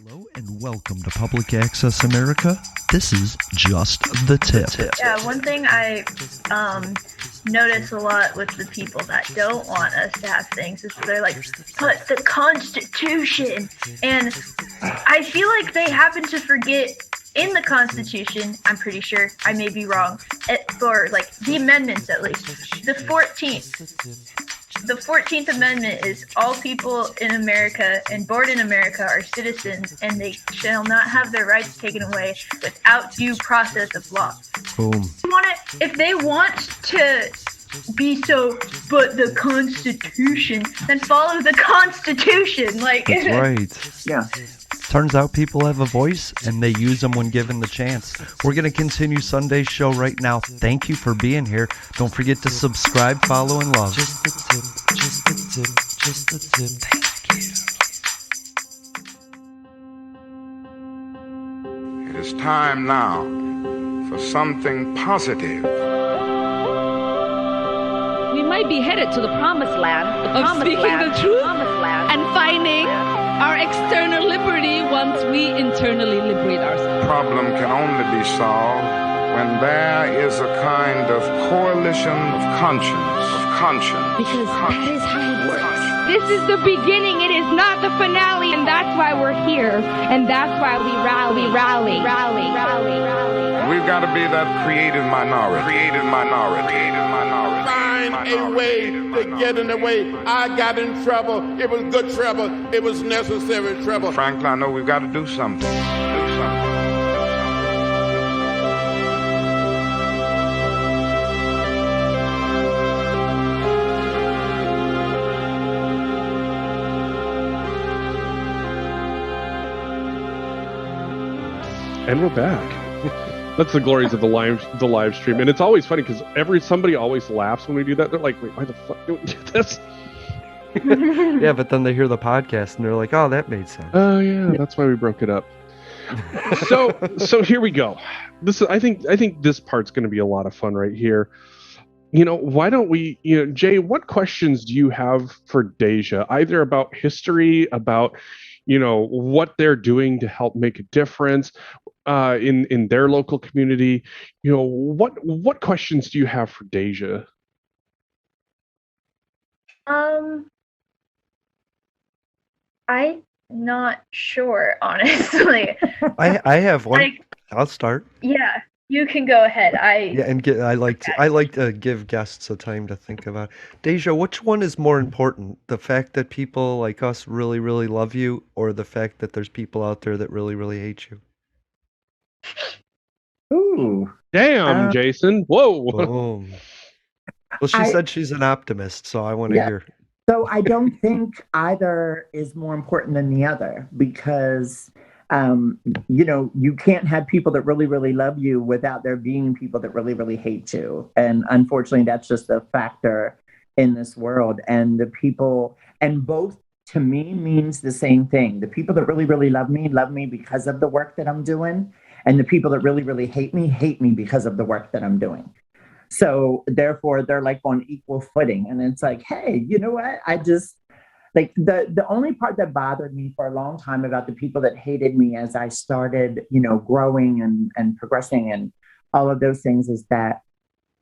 Hello and welcome to Public Access America. This is Just the Tip. Yeah, one thing I notice a lot with the people that don't want us to have things is they're like, but the Constitution. And I feel like they happen to forget in the Constitution, I'm pretty sure, I may be wrong, for like the amendments at least, the 14th Amendment is all people in America and born in America are citizens and they shall not have their rights taken away without due process of law. Boom. If they want to be so, but the Constitution, then follow the Constitution. That's right. Yeah. Turns out people have a voice and they use them when given the chance. We're going to continue Sunday's show right now. Thank you for being here. Don't forget to subscribe, follow, and love. Just the tip, just the tip, just the tip. Thank you. It is time now for something positive. We might be headed to the promised land, of speaking the truth and finding our external liberty once we internally liberate ourselves. The problem can only be solved when there is a kind of coalition of conscience. Because that is how it works. This is the beginning, it is not the finale, and that's why we're here, and that's why we rally. We've got to be that creative minority. Find a way to get in the way. I got in trouble. It was good trouble. It was necessary trouble. Frankly, I know we've got to do something. And we're back. That's the glories of the live stream, and it's always funny because somebody always laughs when we do that. They're like, "Wait, why the fuck do we do this?" Yeah, but then they hear the podcast and they're like, "Oh, that made sense." Oh yeah, that's why we broke it up. So here we go. I think this part's going to be a lot of fun right here. Why don't we? Jay, what questions do you have for Deja? Either about history, about what they're doing to help make a difference in their local community. What questions do you have for Deja? I'm not sure, honestly. I have one. I'll start. Yeah, you can go ahead. I like to give guests a time to think about. Deja, which one is more important? The fact that people like us really, really love you, or the fact that there's people out there that really, really hate you? Ooh. Damn, Jason. Whoa. Boom. Well, she said she's an optimist, so I want to hear. So I don't think either is more important than the other because, you can't have people that really, really love you without there being people that really, really hate you. And unfortunately, that's just a factor in this world. And the people, and both to me means the same thing. The people that really, really love me because of the work that I'm doing. And the people that really, really hate me because of the work that I'm doing. So therefore, they're like on equal footing. And it's like, hey, you know what? I just, like, the only part that bothered me for a long time about the people that hated me as I started, growing and progressing and all of those things is that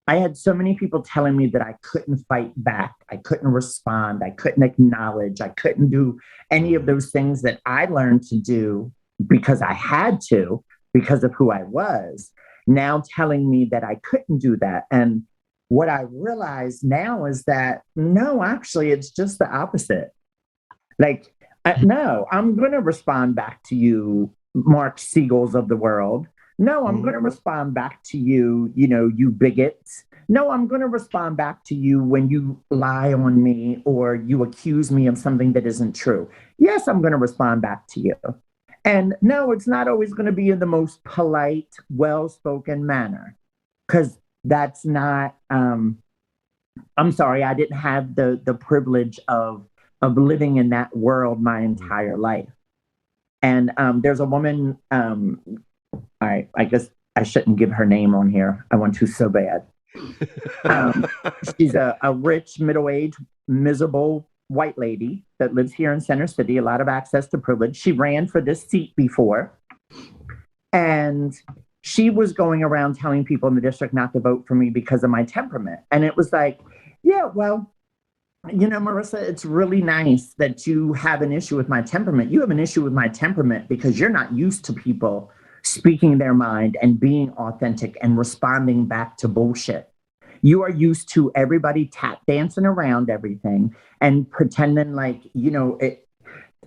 I had so many people telling me that I couldn't fight back. I couldn't respond. I couldn't acknowledge. I couldn't do any of those things that I learned to do because I had to, because of who I was, now telling me that I couldn't do that. And what I realize now is that, no, actually, it's just the opposite. Like, no, I'm going to respond back to you, Mark Siegels of the world. No, I'm going to respond back to you, you bigots. No, I'm going to respond back to you when you lie on me or you accuse me of something that isn't true. Yes, I'm going to respond back to you. And no, it's not always going to be in the most polite, well-spoken manner, because that's not, I'm sorry, I didn't have the privilege of living in that world my entire life. And there's a woman, all right, I guess I shouldn't give her name on here. I want to so bad. She's a rich, middle-aged, miserable white lady that lives here in Center City, a lot of access to privilege. She ran for this seat before, and she was going around telling people in the district not to vote for me because of my temperament. And it was like, yeah, well, you know, Marissa, it's really nice that you have an issue with my temperament. You have an issue with my temperament because you're not used to people speaking their mind and being authentic and responding back to bullshit. You are used to everybody tap dancing around everything and pretending like, you know,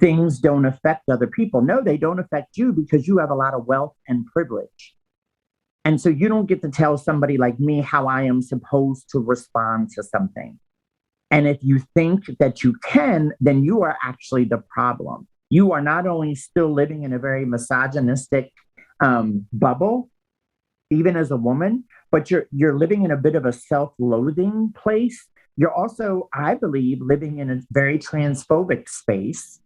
things don't affect other people. No, they don't affect you because you have a lot of wealth and privilege. And so you don't get to tell somebody like me how I am supposed to respond to something. And if you think that you can, then you are actually the problem. You are not only still living in a very misogynistic bubble, even as a woman, but you're living in a bit of a self-loathing place. You're also, I believe, living in a very transphobic space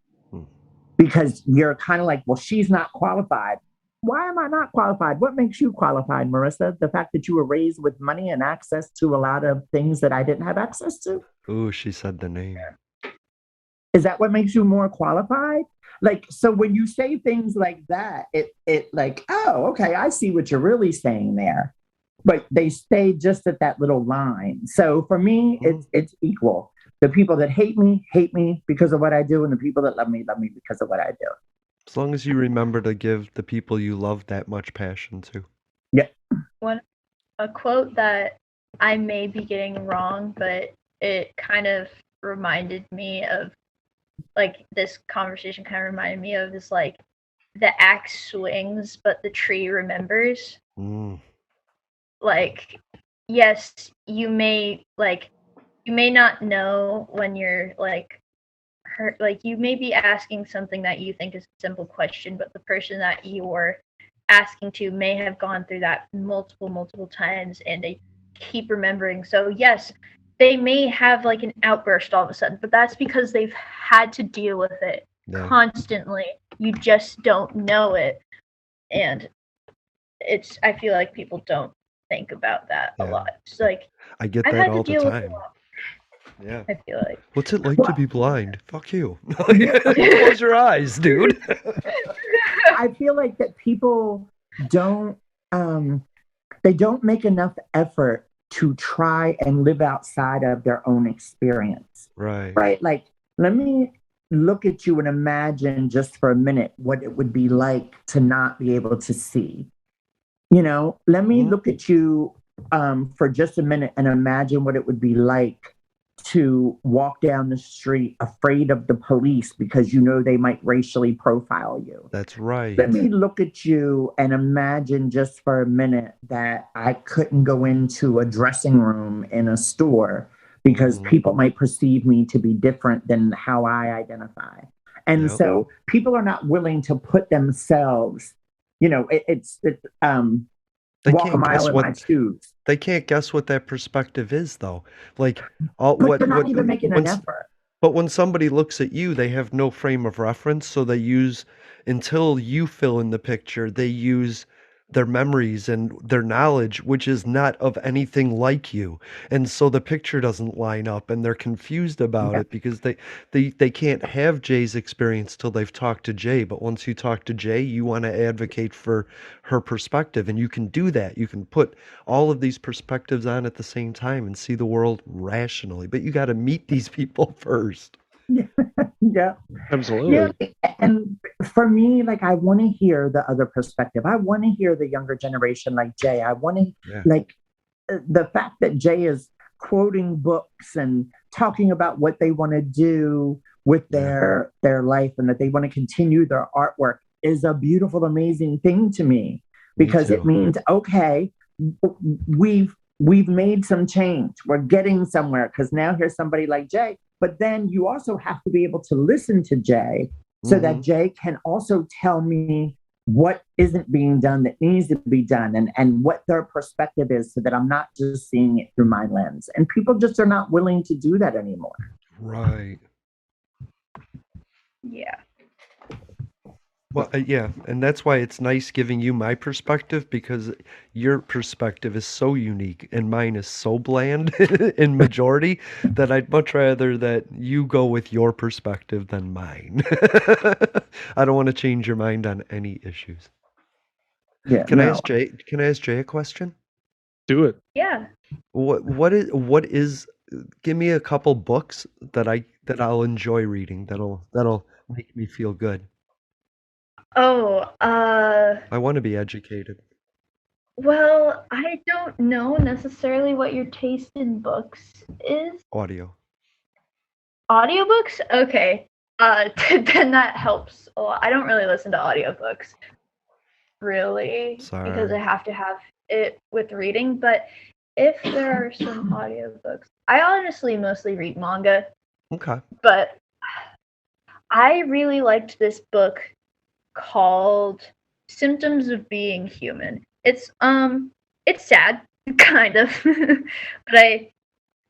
because you're kind of like, well, she's not qualified. Why am I not qualified? What makes you qualified, Marissa? The fact that you were raised with money and access to a lot of things that I didn't have access to? Ooh, she said the name. Is that what makes you more qualified? Like, so when you say things like that, it like, oh, okay, I see what you're really saying there. But they stay just at that little line. So for me, it's equal. The people that hate me because of what I do, and the people that love me because of what I do. As long as you remember to give the people you love that much passion too. Yeah. A quote that I may be getting wrong, but it kind of reminded me of, like, this conversation kind of reminded me of this, like, the axe swings, but the tree remembers. Like, yes, you may not know when you're, like, hurt, like, you may be asking something that you think is a simple question, but the person that you're asking to may have gone through that multiple times, and they keep remembering. So yes, they may have like an outburst all of a sudden, but that's because they've had to deal with it constantly. You just don't know it. And I feel like people don't think about that a lot. It's like, I get I've that had all to the deal time. with a lot. Yeah. I feel like. What's it like to be blind? Fuck you. Close your eyes, dude. I feel like that people don't they don't make enough effort to try and live outside of their own experience. Right. Like, let me look at you and imagine just for a minute what it would be like to not be able to see. You know, let me look at you for just a minute and imagine what it would be like to walk down the street afraid of the police because you know they might racially profile you. That's right. Let me look at you and imagine just for a minute that I couldn't go into a dressing room in a store because people might perceive me to be different than how I identify. And so people are not willing to put themselves, you know, walk a mile in my shoes. They can't guess what that perspective is, though. Like, they're not even making an effort. But when somebody looks at you, they have no frame of reference, so they use, until you fill in the picture, they use their memories and their knowledge, which is not of anything like you. And so the picture doesn't line up, and they're confused about it because they can't have Jae's experience till they've talked to Jae. But once you talk to Jae, you want to advocate for her perspective, and you can do that. You can put all of these perspectives on at the same time and see the world rationally. But you got to meet these people first. Yeah, absolutely. Yeah. And for me, like, I want to hear the other perspective. I want to hear the younger generation like Jae. I want to like the fact that Jae is quoting books and talking about what they want to do with their life and that they want to continue their artwork is a beautiful, amazing thing to me because it means, okay, we've made some change. We're getting somewhere because now here's somebody like Jae. But then you also have to be able to listen to Jae so that Jae can also tell me what isn't being done that needs to be done and what their perspective is so that I'm not just seeing it through my lens. And people just are not willing to do that anymore. Right. Yeah. Well, yeah, and that's why it's nice giving you my perspective because your perspective is so unique and mine is so bland in majority that I'd much rather that you go with your perspective than mine. I don't want to change your mind on any issues. Yeah, Can I no. ask Jay? Can I ask Jay a question? Do it. Yeah. What is give me a couple books that I'll enjoy reading that'll make me feel good. Oh, I want to be educated. well, I don't know necessarily what your taste in books is. Audio. Audiobooks? Okay. Then that helps a lot. I don't really listen to audiobooks, really, because I Sorry. have to have it with reading. But if there are some audiobooks, I honestly mostly read manga, Okay. but I really liked this book called Symptoms of Being Human. It's sad, kind of. But I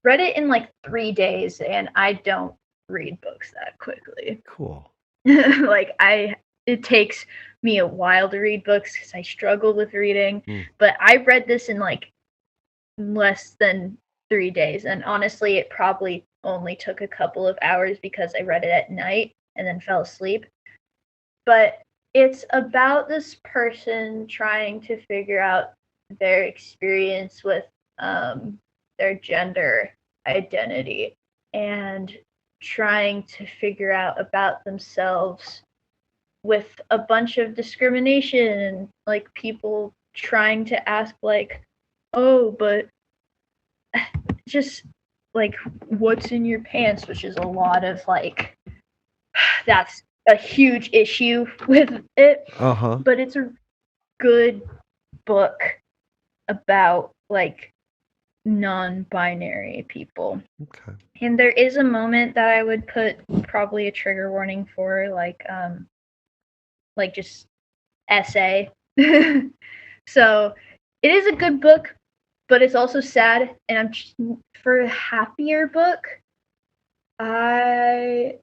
read it in like 3 days, and I don't read books that quickly. Cool. Like it takes me a while to read books because I struggle with reading. Mm. But I read this in like less than 3 days, and honestly, it probably only took a couple of hours because I read it at night and then fell asleep. But it's about this person trying to figure out their experience with their gender identity and trying to figure out about themselves with a bunch of discrimination and like people trying to ask like, oh, but just like what's in your pants, which is a lot of like that's a huge issue with it. Uh-huh. But it's a good book about like non-binary people. Okay. And there is a moment that I would put probably a trigger warning for, like just essay. So it is a good book, but it's also sad. And I'm just, for a happier book, I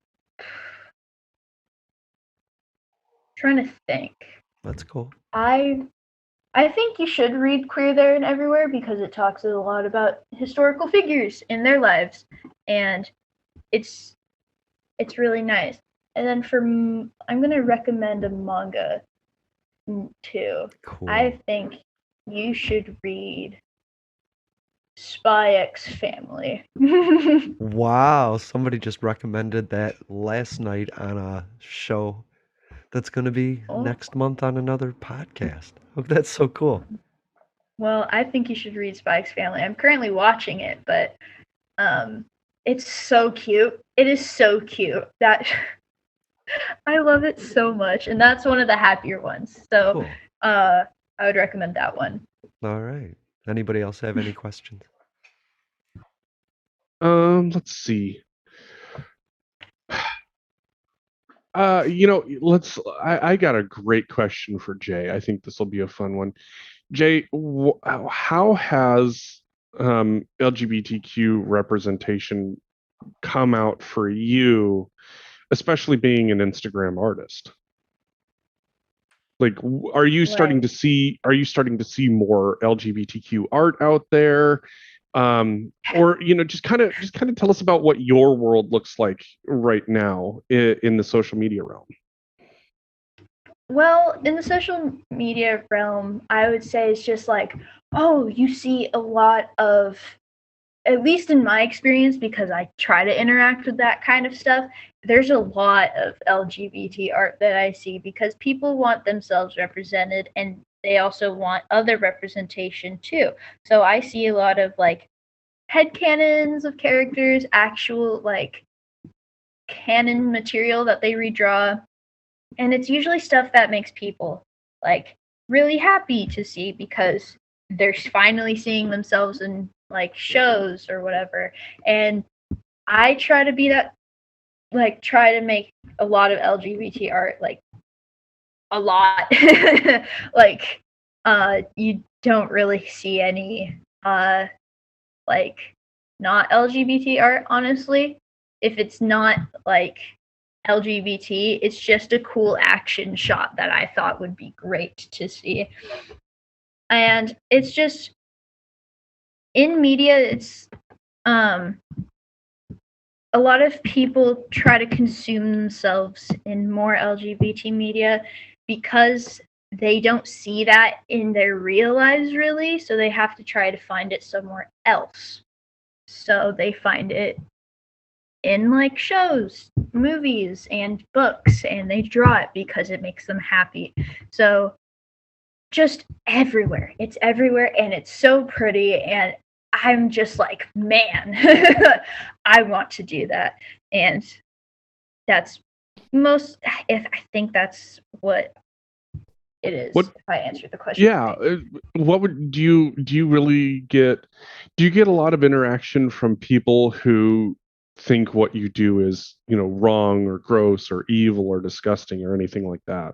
trying to think. That's cool. I think you should read Queer There and Everywhere because it talks a lot about historical figures in their lives, and it's really nice. And then I'm gonna recommend a manga too. Cool. I think you should read Spy X Family. Wow, somebody just recommended that last night on a show that's going to be Oh. next month on another podcast. Oh, that's so cool. Well, I think you should read Spy X Family. I'm currently watching it, but it's so cute. It is so cute. That I love it so much, and that's one of the happier ones. So, Cool. I would recommend that one. All right. Anybody else have any questions? Let's see. I got a great question for Jay. I think this will be a fun one. Jay, how has LGBTQ representation come out for you, especially being an Instagram artist? Like, are you starting to see more LGBTQ art out there? Or just kind of tell us about what your world looks like right now in the social media realm. Well, in the social media realm, I would say it's just like, oh, you see a lot of, at least in my experience, because I try to interact with that kind of stuff, there's a lot of LGBT art that I see because people want themselves represented and they also want other representation too. So I see a lot of like headcanons of characters, actual like canon material that they redraw. And it's usually stuff that makes people like really happy to see because they're finally seeing themselves in like shows or whatever. And I try to be that, like try to make a lot of LGBT art, like a lot. Like you don't really see any like not LGBT art, honestly. If it's not like LGBT. It's just a cool action shot that I thought would be great to see. And it's just, in media, it's a lot of people try to consume themselves in more LGBT media because they don't see that in their real lives, really, so they have to try to find it somewhere else. So they find it in like shows, movies, and books, and they draw it because it makes them happy. So just everywhere. It's everywhere, and it's so pretty, and I'm just like, man, I want to do that. And that's I think that's what it is. If I answered the question. Yeah. What would do you really get? Do you get a lot of interaction from people who think what you do is, wrong or gross or evil or disgusting or anything like that?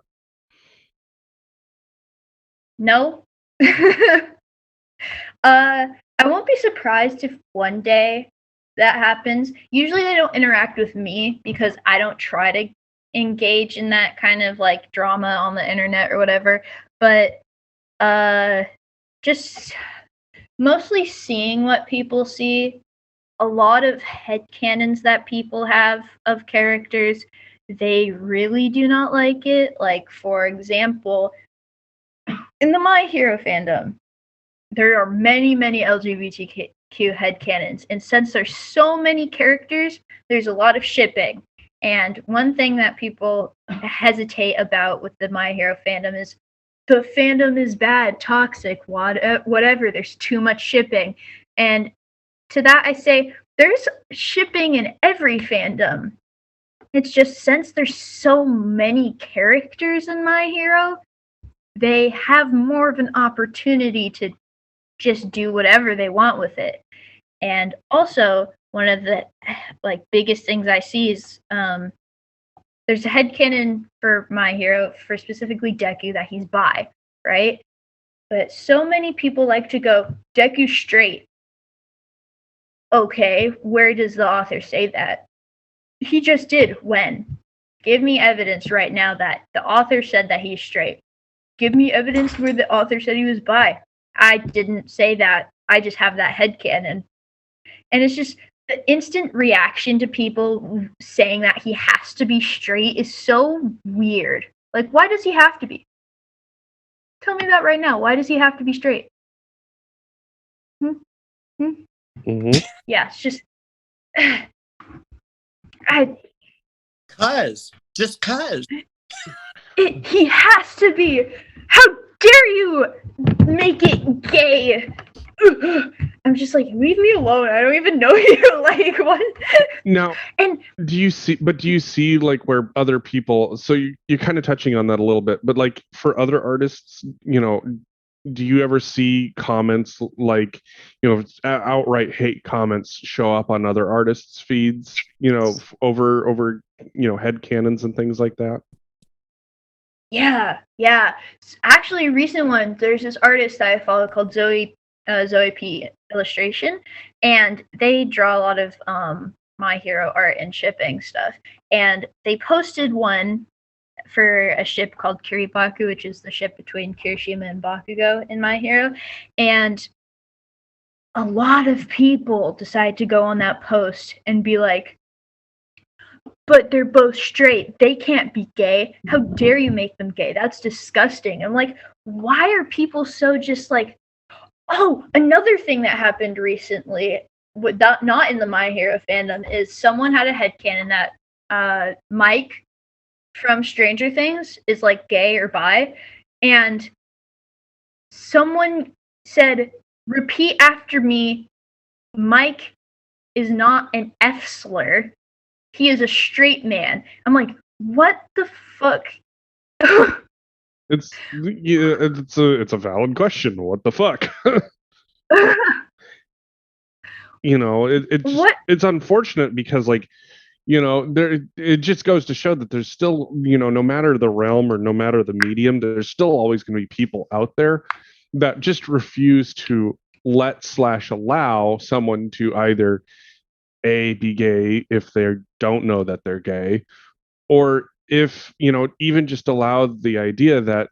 No. I won't be surprised if one day that happens. Usually they don't interact with me because I don't try to engage in that kind of like drama on the internet or whatever. But just mostly seeing what people see, a lot of headcanons that people have of characters, they really do not like it. Like, for example, in the My Hero fandom, there are many, many LGBTQ headcanons. And since there's so many characters, there's a lot of shipping. And one thing that people hesitate about with the My Hero fandom is the fandom is bad, toxic, whatever. There's too much shipping. And to that I say, there's shipping in every fandom. It's just since there's so many characters in My Hero, they have more of an opportunity to just do whatever they want with it. And also, one of the biggest things I see is there's a headcanon for My Hero, for specifically Deku, that he's bi, right? But so many people like to go, Deku's straight. Okay, where does the author say that? He just did. When? Give me evidence right now that the author said that he's straight. Give me evidence where the author said he was bi. I didn't say that. I just have that headcanon. And it's just the instant reaction to people saying that he has to be straight is so weird. Like, why does he have to be? Tell me that right now. Why does he have to be straight? Mm-hmm. Yeah, it's just... Just cuz. He has to be. How dare you make it gay? I'm just like, leave me alone. I don't even know you. Like, what? Now, and do you see like where other people? So you're kind of touching on that a little bit, but like for other artists, do you ever see comments like, outright hate comments show up on other artists' feeds, over headcanons and things like that? Yeah. Actually, a recent one, there's this artist that I follow called Zoe P Illustration, and they draw a lot of My Hero art and shipping stuff. And they posted one for a ship called Kiribaku, which is the ship between Kirishima and Bakugo in My Hero. And a lot of people decide to go on that post and be like, but they're both straight. They can't be gay. How dare you make them gay? That's disgusting. I'm like, why are people so just like... Oh, another thing that happened recently, not in the My Hero fandom, is someone had a headcanon that Mike from Stranger Things is like gay or bi, and someone said, repeat after me, Mike is not an F slur. He is a straight man. I'm like, what the fuck? It's a valid question. What the fuck? It's unfortunate because it just goes to show that there's still, no matter the realm or no matter the medium, there's still always going to be people out there that just refuse to allow someone to either A, be gay if they don't know that they're gay, or if, even just allow the idea that,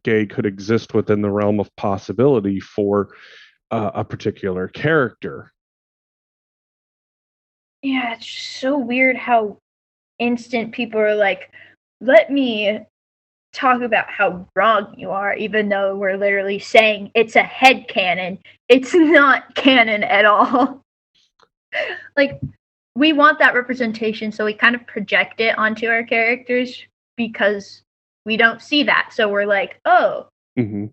gay could exist within the realm of possibility for a particular character. Yeah, it's just so weird how instant people are like, let me talk about how wrong you are, even though we're literally saying it's a headcanon. It's not canon at all. Like, we want that representation, so we kind of project it onto our characters because we don't see that. So we're like, oh, Mm-hmm.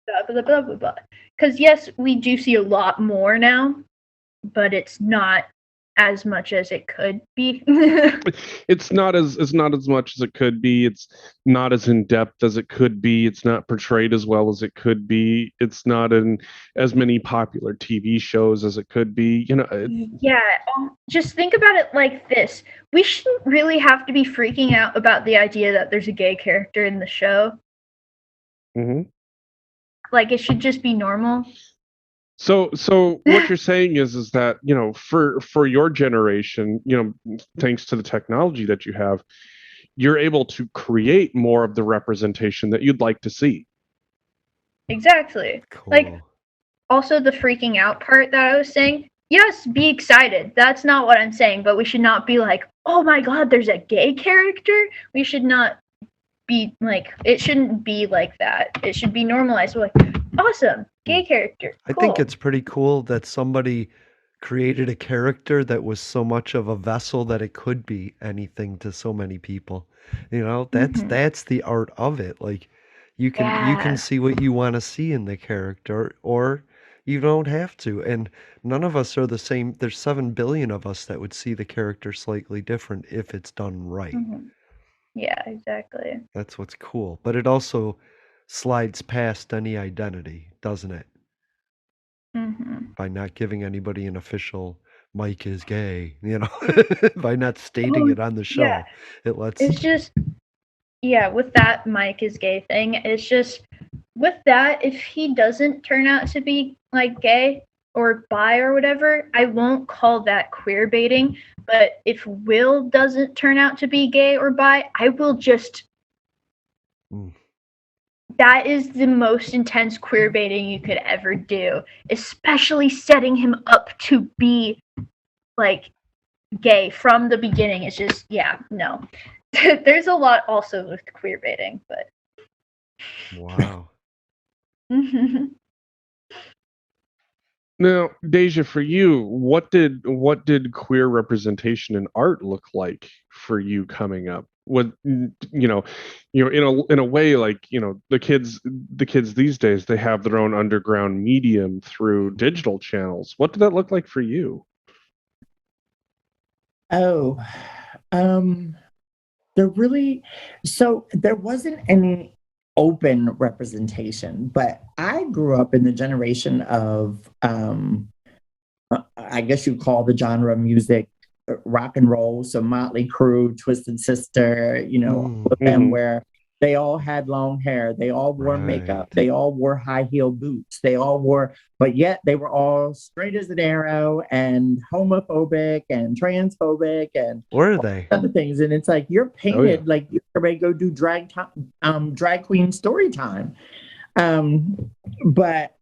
blah, blah, blah, blah, blah. Because, yes, we do see a lot more now, but it's not as much as it could be. It's not as much as it could be. It's not as in depth as it could be. It's not portrayed as well as it could be. It's not in as many popular TV shows as it could be. Yeah, just think about it like this. We shouldn't really have to be freaking out about the idea that there's a gay character in the show. Mm-hmm. Like, it should just be normal. So what you're saying is that, for your generation, thanks to the technology that you have, you're able to create more of the representation that you'd like to see. Exactly. Cool. Like, also the freaking out part that I was saying. Yes, be excited. That's not what I'm saying, but we should not be like, oh my god, there's a gay character. We should not be like, it shouldn't be like that. It should be normalized. We're like, awesome, gay character. I Cool. think it's pretty cool that somebody created a character that was so much of a vessel that it could be anything to so many people. That's the art of it. Like, you can see what you want to see in the character, or you don't have to. And none of us are the same. There's 7 billion of us that would see the character slightly different if it's done right. Yeah, exactly. That's what's cool. But it also slides past any identity, doesn't it? By not giving anybody an official Mike is gay, by not stating it on the show. Yeah. It lets It's just, yeah, with that Mike is gay thing, it's just, with that, if he doesn't turn out to be, like, gay or bi or whatever, I won't call that queer baiting. But if Will doesn't turn out to be gay or bi, I will just... That is the most intense queer baiting you could ever do, especially setting him up to be, like, gay from the beginning. It's just, yeah, no. There's a lot also with queer baiting, but... Wow. Now, Deja, for you, what did queer representation in art look like for you coming up? What in a way, like, the kids these days, they have their own underground medium through digital channels. What did that look like for you? Oh, there wasn't any open representation, but I grew up in the generation of, I guess you'd call the genre of music rock and roll. So Motley Crue, Twisted Sister, with them, where they all had long hair, they all wore makeup, they all wore high heel boots, but yet they were all straight as an arrow and homophobic and transphobic and were they other things. And it's like, you're painted like you're ready to go do drag queen story time. But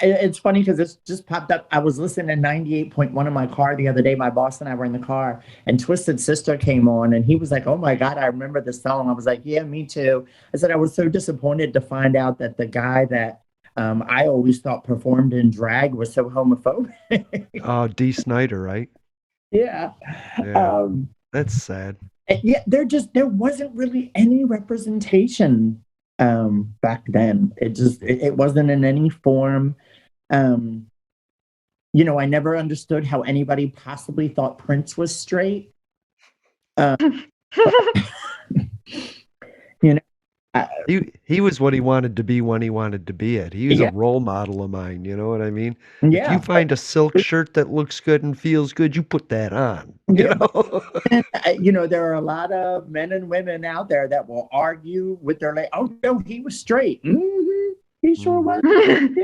it's funny because it's just popped up. I was listening to 98.1 in my car the other day. My boss and I were in the car, and Twisted Sister came on, and he was like, "Oh my God, I remember this song." I was like, "Yeah, me too." I said I was so disappointed to find out that the guy that I always thought performed in drag was so homophobic. Oh, D. Snyder, right? Yeah. That's sad. Yeah, there wasn't really any representation back then. It wasn't in any form. I never understood how anybody possibly thought Prince was straight. He was what he wanted to be when he wanted to be it. He was a role model of mine, you know what I mean? Yeah. If you find a silk shirt that looks good and feels good, you put that on. You know? And, there are a lot of men and women out there that will argue with their oh no, he was straight. He sure was.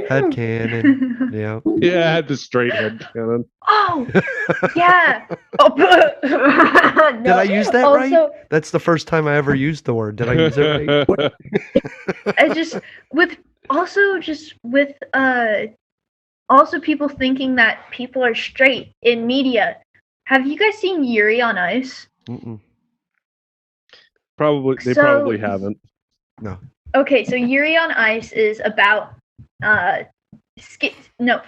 Head cannon. Yeah. Yeah, I had the straight head cannon. Oh, yeah. Oh, Did I use that also, right? That's the first time I ever used the word. Did I use it right? I just with also people thinking that people are straight in media. Have you guys seen Yuri on Ice? Mm-mm. They probably haven't. No. Okay, so Yuri on Ice is about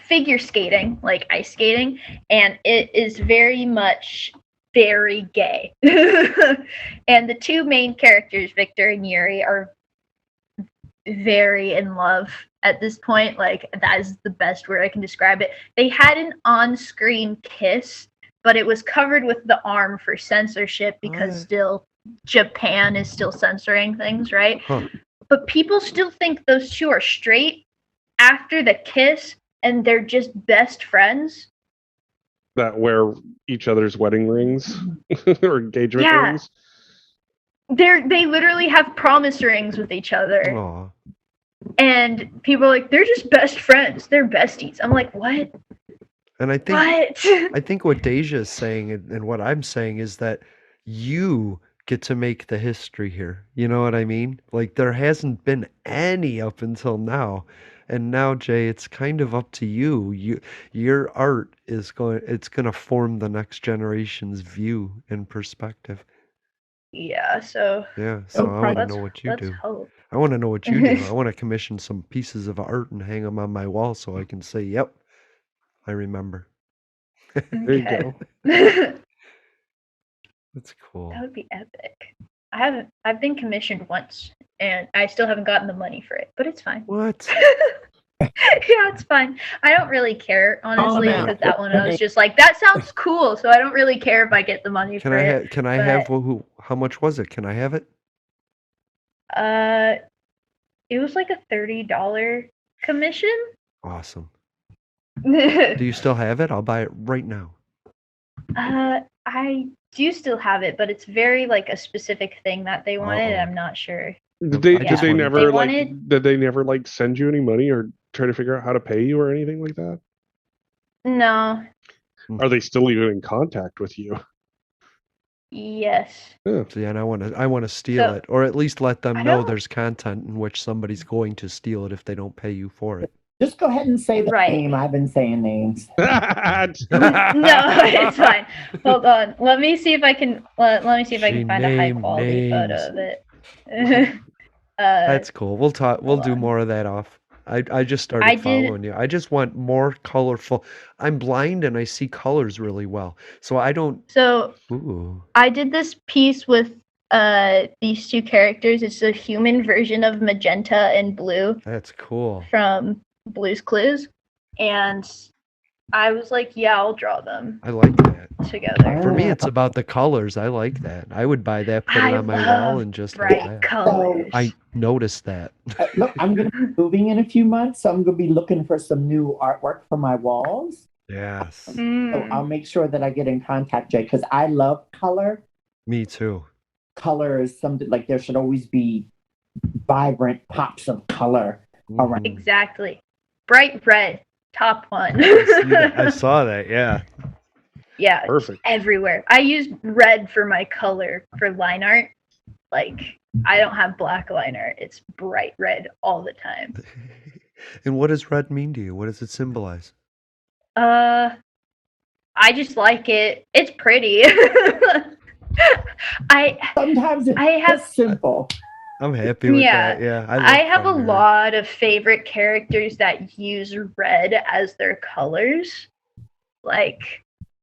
figure skating, like ice skating, and it is very much very gay. And the two main characters, Victor and Yuri, are very in love at this point. Like, that is the best word I can describe it. They had an on-screen kiss, but it was covered with the arm for censorship because still Japan is still censoring things, right? Huh. But people still think those two are straight after the kiss, and they're just best friends. That wear each other's wedding rings or engagement rings. They literally have promise rings with each other. Aw. And people are like, they're just best friends. They're besties. I'm like, what? And I think What? I think what Deja is saying and what I'm saying is that you get to make the history here. You know what I mean? Like, there hasn't been any up until now. And now, Jay, it's kind of up to you. Your art is going to form the next generation's view and perspective. Yeah, so Yeah, so I want to know what you do. I want to know what you do. I want to commission some pieces of art and hang them on my wall so I can say, "Yep, I remember." There you go. That's cool. That would be epic. I've been commissioned once, and I still haven't gotten the money for it, but it's fine. What? Yeah, it's fine. I don't really care, honestly, no. because that one I was just like, that sounds cool, so I don't really care if I get the money for it. Can I have how much was it? Can I have it? It was like a $30 commission. Awesome. Do you still have it? I'll buy it right now. I do still have it, but it's very like a specific thing that they wanted. Uh-oh. I'm not sure. Did I they just wanted- never send you any money or try to figure out how to pay you or anything like that? No. Are they still even in contact with you? Yes. Yeah. So yeah, and I want to steal it, or at least let them I know don't- there's content in which somebody's going to steal it if they don't pay you for it. Just go ahead and say the Right. name. I've been saying names. No, it's fine. Hold on. Let me see if I can. Let me see if I She can find a high named quality photo names. of it. That's cool. We'll talk. We'll hold do on. more of that off. I just started I did- following you. I just want more colorful. I'm blind and I see colors really well, so I don't. So Ooh. I did this piece with these two characters. It's a human version of Magenta and Blue That's cool. from Blue's Clues, and I was like, yeah, I'll draw them I like that. together. For me, it's about the colors. I like that. I would buy that, put it I on my wall, love and just bright like that. colors. I noticed that. Look, I'm going to be moving in a few months, so I'm going to be looking for some new artwork for my walls. Yes. So Mm. I'll make sure that I get in contact, Jay, because I love color. Me too. Color is something like there should always be vibrant pops of color around. Exactly. Bright red, top one. I saw that. Yeah. Yeah, Perfect. everywhere. I use red for my color for line art. Like, I don't have black line art. It's bright red all the time. And what does red mean to you? What does it symbolize? I just like it. It's pretty. Sometimes it's I have- just simple. I'm happy with Yeah. that. Yeah. I have a primary. lot of favorite characters that use red as their colors. Like,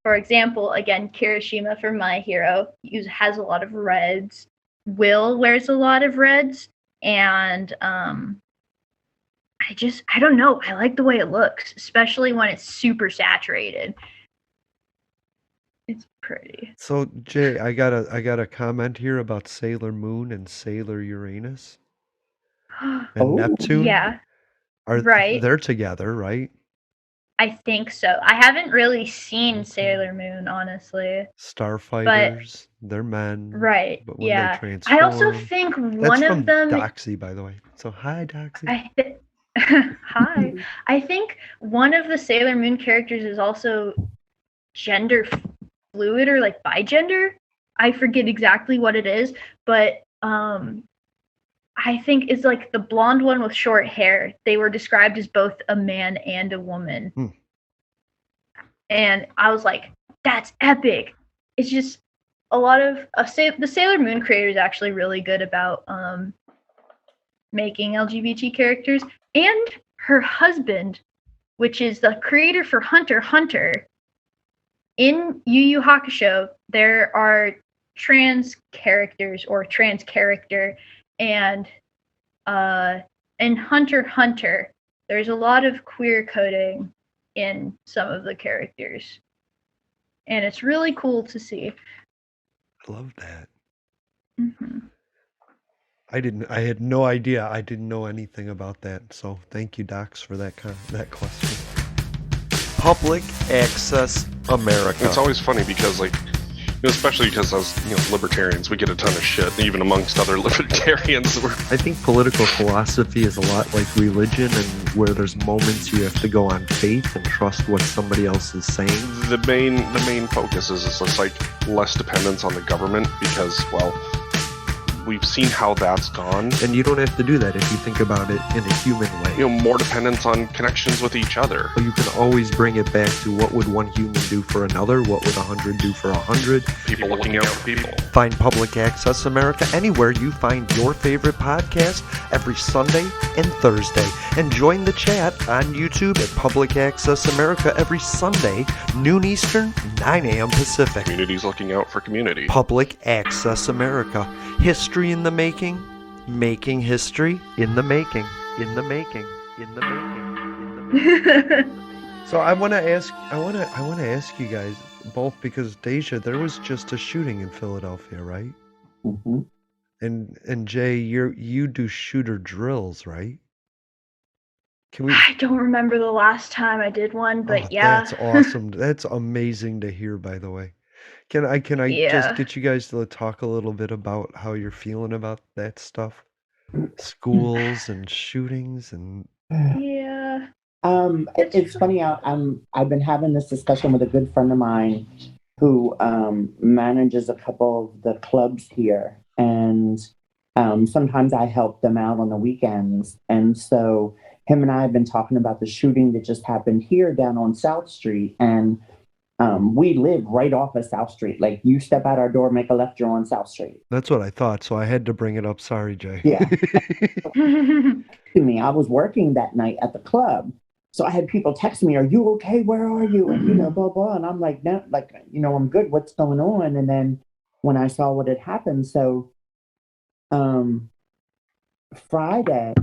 for example, again, Kirishima from My Hero has a lot of reds. Will wears a lot of reds. And I don't know. I like the way it looks, especially when it's super saturated. It's pretty. So Jay, I got a comment here about Sailor Moon and Sailor Uranus and Oh, Neptune. Yeah, Are right. they're together, right? I think so. I haven't really seen Sailor Moon, honestly. Starfighters, they're men. Right. But when Yeah. they transform, I also think that's one from of them. Doxy, by the way. So hi, Doxy. I Hi. I think one of the Sailor Moon characters is also gender fluid or like bigender. I forget exactly what it is, but I think it's like the blonde one with short hair. They were described as both a man and a woman. And I was like, that's epic. It's just a lot of the Sailor Moon creator is actually really good about making LGBT characters. And her husband, which is the creator for Hunter x Hunter, in Yu Yu Hakusho, there are trans characters or trans character, and in Hunter x Hunter, there's a lot of queer coding in some of the characters, and it's really cool to see. I love that. Mm-hmm. I had no idea. I didn't know anything about that. So thank you, Docs, for that question. Public Access America. It's always funny because, like, especially because as libertarians, we get a ton of shit, even amongst other libertarians. I think political philosophy is a lot like religion, and where there's moments you have to go on faith and trust what somebody else is saying. The main focus is just like less dependence on the government because, well, we've seen how that's gone. And you don't have to do that if you think about it in a human way. More dependence on connections with each other. You can always bring it back to what would one human do for another? What would 100 do for 100? People looking out for people. Find Public Access America anywhere you find your favorite podcast every Sunday and Thursday. And join the chat on YouTube at Public Access America every Sunday, noon Eastern, 9 a.m. Pacific. Communities looking out for community. Public Access America. History in the making, making history in the making, in the making, in the making, in the making. So I want to ask you guys both, because Deja, there was just a shooting in Philadelphia, right? Mm-hmm. And Jae, you do shooter drills, right? I don't remember the last time I did one, but yeah. That's awesome. That's amazing to hear, by the way. Can I just get you guys to talk a little bit about how you're feeling about that stuff? Schools and shootings and yeah. It's funny. I've been having this discussion with a good friend of mine who manages a couple of the clubs here, and sometimes I help them out on the weekends. And so him and I have been talking about the shooting that just happened here down on South Street, and we live right off of South Street. Like, you step out our door, make a left, you're on South Street. That's what I thought, so I had to bring it up. Sorry, Jae. Yeah. I was working that night at the club, so I had people text me, "Are you okay? Where are you?" And blah blah. And I'm like, "No, I'm good. What's going on?" And then when I saw what had happened, so Friday,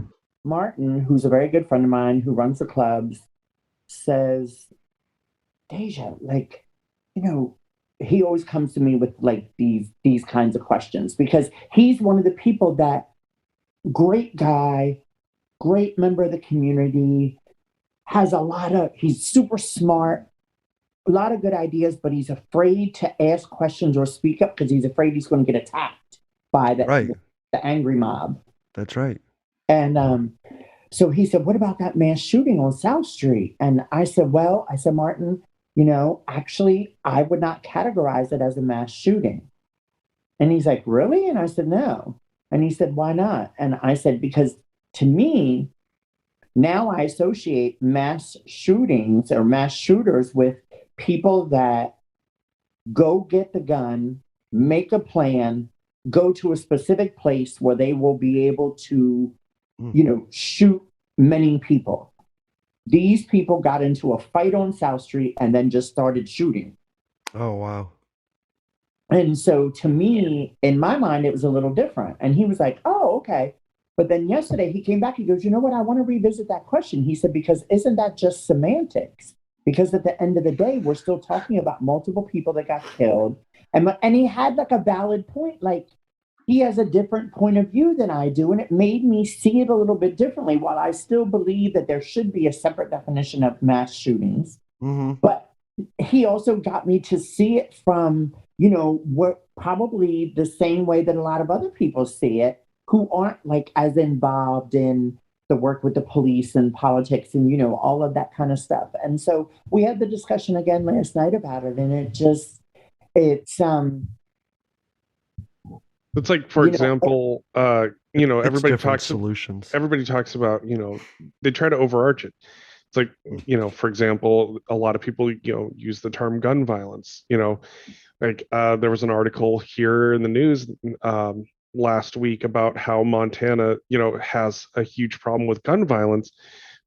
Martin, who's a very good friend of mine who runs the clubs, says, Deja, he always comes to me with these kinds of questions, because he's one of the people that, great guy, great member of the community, he's super smart, a lot of good ideas, but he's afraid to ask questions or speak up because he's afraid he's going to get attacked by the angry mob. That's right. And so he said, "What about that mass shooting on South Street?" And I said, Martin, actually, I would not categorize it as a mass shooting. And he's like, "Really?" And I said, "No." And he said, "Why not?" And I said, "Because to me, now I associate mass shootings or mass shooters with people that go get the gun, make a plan, go to a specific place where they will be able to, shoot many people. These people got into a fight on South Street and then just started shooting." Oh, wow. And so to me, in my mind, it was a little different. And he was like, "Oh, okay." But then yesterday he came back, he goes, "You know what? I want to revisit that question." He said, "Because isn't that just semantics? Because at the end of the day, we're still talking about multiple people that got killed." And he had a valid point. He has a different point of view than I do. And it made me see it a little bit differently. While I still believe that there should be a separate definition of mass shootings, but he also got me to see it from, what probably the same way that a lot of other people see it, who aren't as involved in the work with the police and politics and, all of that kind of stuff. And so we had the discussion again last night about it, and it's like, for example, everybody different talks solutions. Everybody talks about, they try to overarch it. It's like, for example, a lot of people, use the term gun violence. Like there was an article here in the news last week about how Montana, has a huge problem with gun violence.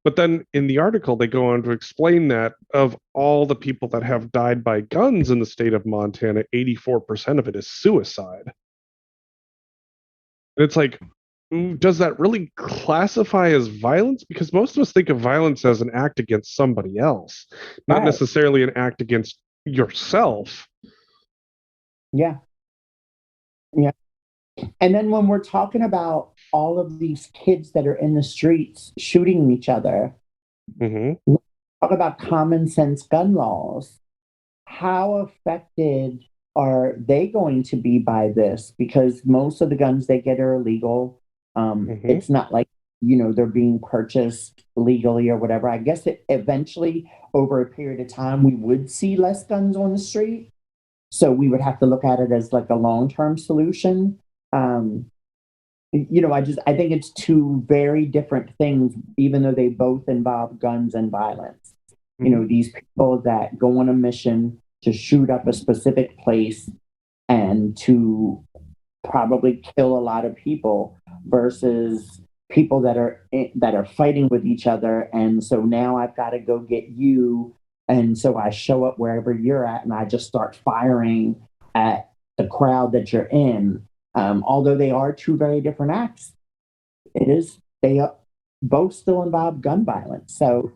But then in the article, they go on to explain that of all the people that have died by guns in the state of Montana, 84% of it is suicide. And it's like, does that really classify as violence? Because most of us think of violence as an act against somebody else, not necessarily an act against yourself. Yeah. Yeah. And then when we're talking about all of these kids that are in the streets shooting each other, talk about common sense gun laws. How affected are they going to be by this? Because most of the guns they get are illegal. It's not like, they're being purchased legally or whatever. I guess eventually, over a period of time, we would see less guns on the street. So we would have to look at it as like a long-term solution. I think it's two very different things, even though they both involve guns and violence. These people that go on a mission to shoot up a specific place and to probably kill a lot of people versus people that are fighting with each other. And so now I've got to go get you. And so I show up wherever you're at and I just start firing at the crowd that you're in. Although they are two very different acts, they both still involve gun violence. So,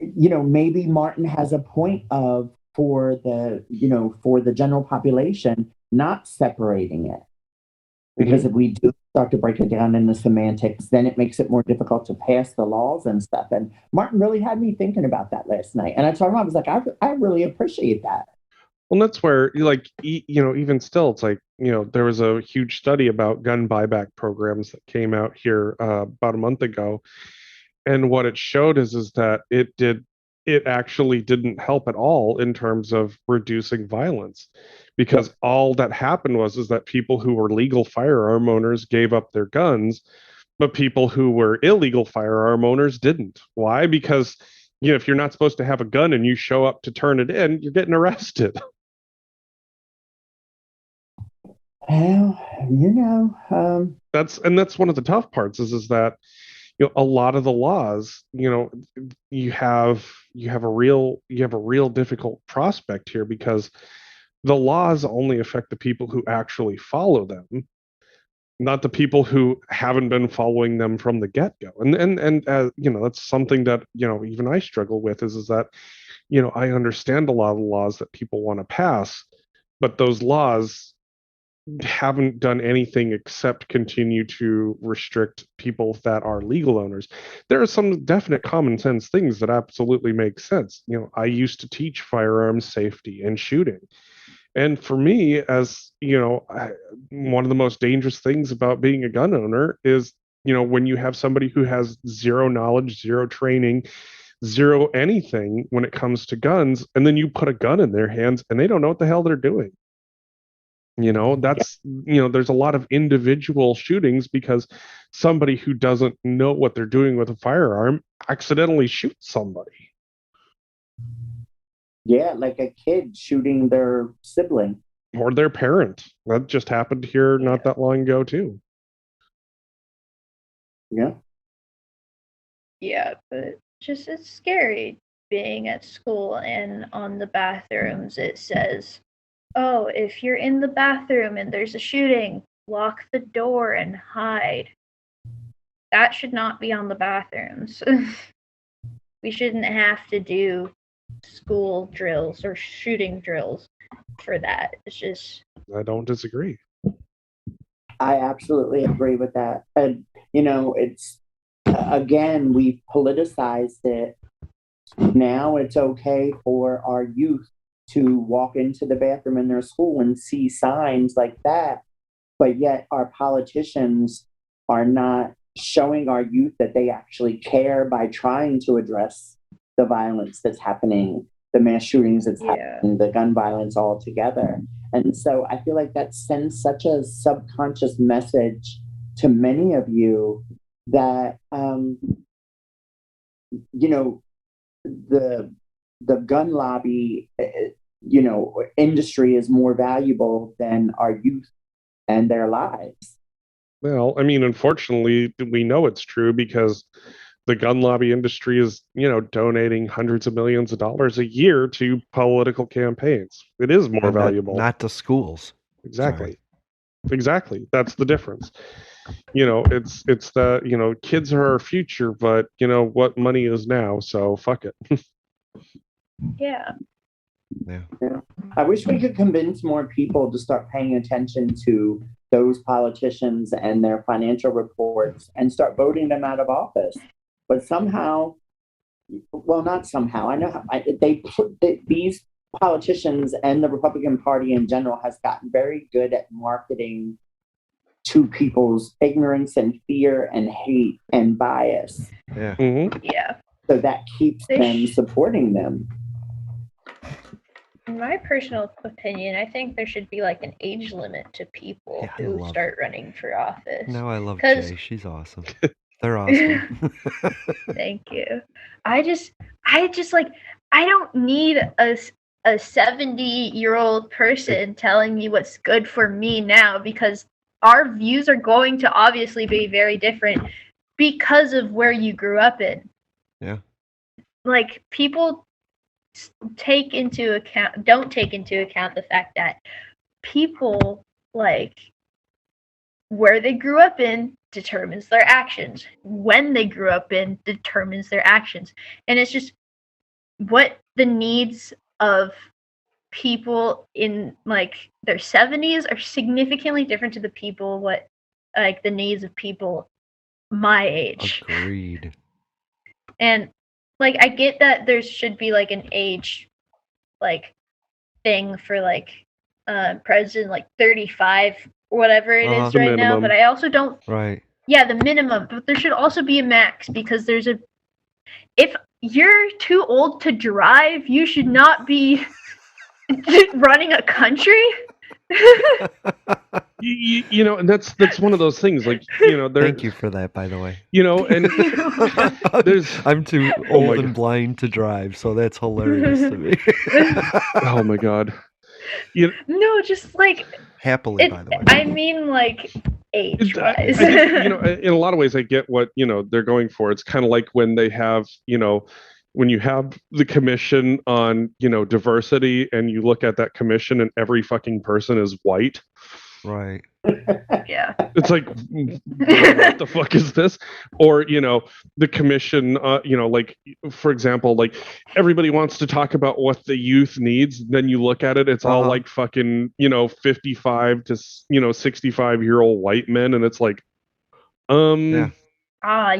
maybe Martin has a point for the general population, not separating it. Because if we do start to break it down into semantics, then it makes it more difficult to pass the laws and stuff. And Martin really had me thinking about that last night. And I told him, I was like, I really appreciate that. Well, that's where, even still, it's like, there was a huge study about gun buyback programs that came out here about a month ago. And what it showed is that it actually didn't help at all in terms of reducing violence, because all that happened was that people who were legal firearm owners gave up their guns, but people who were illegal firearm owners didn't. Why? Because if you're not supposed to have a gun and you show up to turn it in, you're getting arrested. Well, that's one of the tough parts is that a lot of the laws, you have a real difficult prospect here, because the laws only affect the people who actually follow them, not the people who haven't been following them from the get-go. And that's something that even I struggle with is that I understand a lot of the laws that people want to pass, but those laws haven't done anything except continue to restrict people that are legal owners. There are some definite common sense things that absolutely make sense. I used to teach firearms safety and shooting. And for me, as one of the most dangerous things about being a gun owner is, when you have somebody who has zero knowledge, zero training, zero anything when it comes to guns, and then you put a gun in their hands and they don't know what the hell they're doing. There's a lot of individual shootings because somebody who doesn't know what they're doing with a firearm accidentally shoots somebody. Yeah, like a kid shooting their sibling. Or their parent. That just happened here not that long ago, too. Yeah. Yeah, but it's scary being at school and on the bathrooms it says, oh, if you're in the bathroom and there's a shooting, lock the door and hide. That should not be on the bathrooms. We shouldn't have to do school drills or shooting drills for that. It's just... I don't disagree. I absolutely agree with that. And, it's, again, we've politicized it. Now it's okay for our youth to walk into the bathroom in their school and see signs like that, but yet our politicians are not showing our youth that they actually care by trying to address the violence that's happening, the mass shootings that's happening, the gun violence all together. And so I feel like that sends such a subconscious message to many of you that, you know, the gun lobby, you know, industry is more valuable than our youth and their lives. Well, I mean, unfortunately, we know it's true because the gun lobby industry is, you know, donating hundreds of millions of dollars a year to political campaigns. It is more valuable. Not to schools. Exactly. Sorry. Exactly. That's the difference. You know, it's the, you know, kids are our future, but you know what money is now, so fuck it. Yeah. I wish we could convince more people to start paying attention to those politicians and their financial reports and start voting them out of office. But somehow, well, not somehow, I know how these politicians and the Republican Party in general has gotten very good at marketing to people's ignorance and fear and hate and bias. Yeah. Mm-hmm. Yeah. So that keeps them supporting them. In my personal opinion, I think there should be like an age limit to people who start running for office. No, I love Jae. She's awesome. They're awesome. Thank you. I just like, I don't need a 70-year-old person telling me what's good for me now, because our views are going to obviously be very different because of where you grew up in. Yeah. Like, people don't take into account the fact that people, like, where they grew up in determines their actions. When they grew up in determines their actions. And it's just what the needs of people in, like, their 70s are significantly different to the people the needs of people my age. Agreed. And like, I get that there should be like an age like thing for like president, like 35 or whatever it is right now, but I also don't. Right. Yeah, the minimum, but there should also be a max, because if you're too old to drive, you should not be running a country. You know, and that's one of those things, like, you know, thank you for that, by the way. You know, and I'm too old and blind to drive, so that's hilarious to me. Oh my god. No, just like happily, by the way. I mean, like, age-wise. You know, in a lot of ways, I get what, you know, they're going for. It's kind of like when they have, you know, when you have the commission on, you know, diversity, and you look at that commission and every fucking person is white. Right. Yeah. It's like, what the fuck is this? Or, you know, the commission, you know, like, for example, like, everybody wants to talk about what the youth needs. Then you look at it, it's all like fucking, you know, 55 to, you know, 65-year-old white men. And it's like, yeah.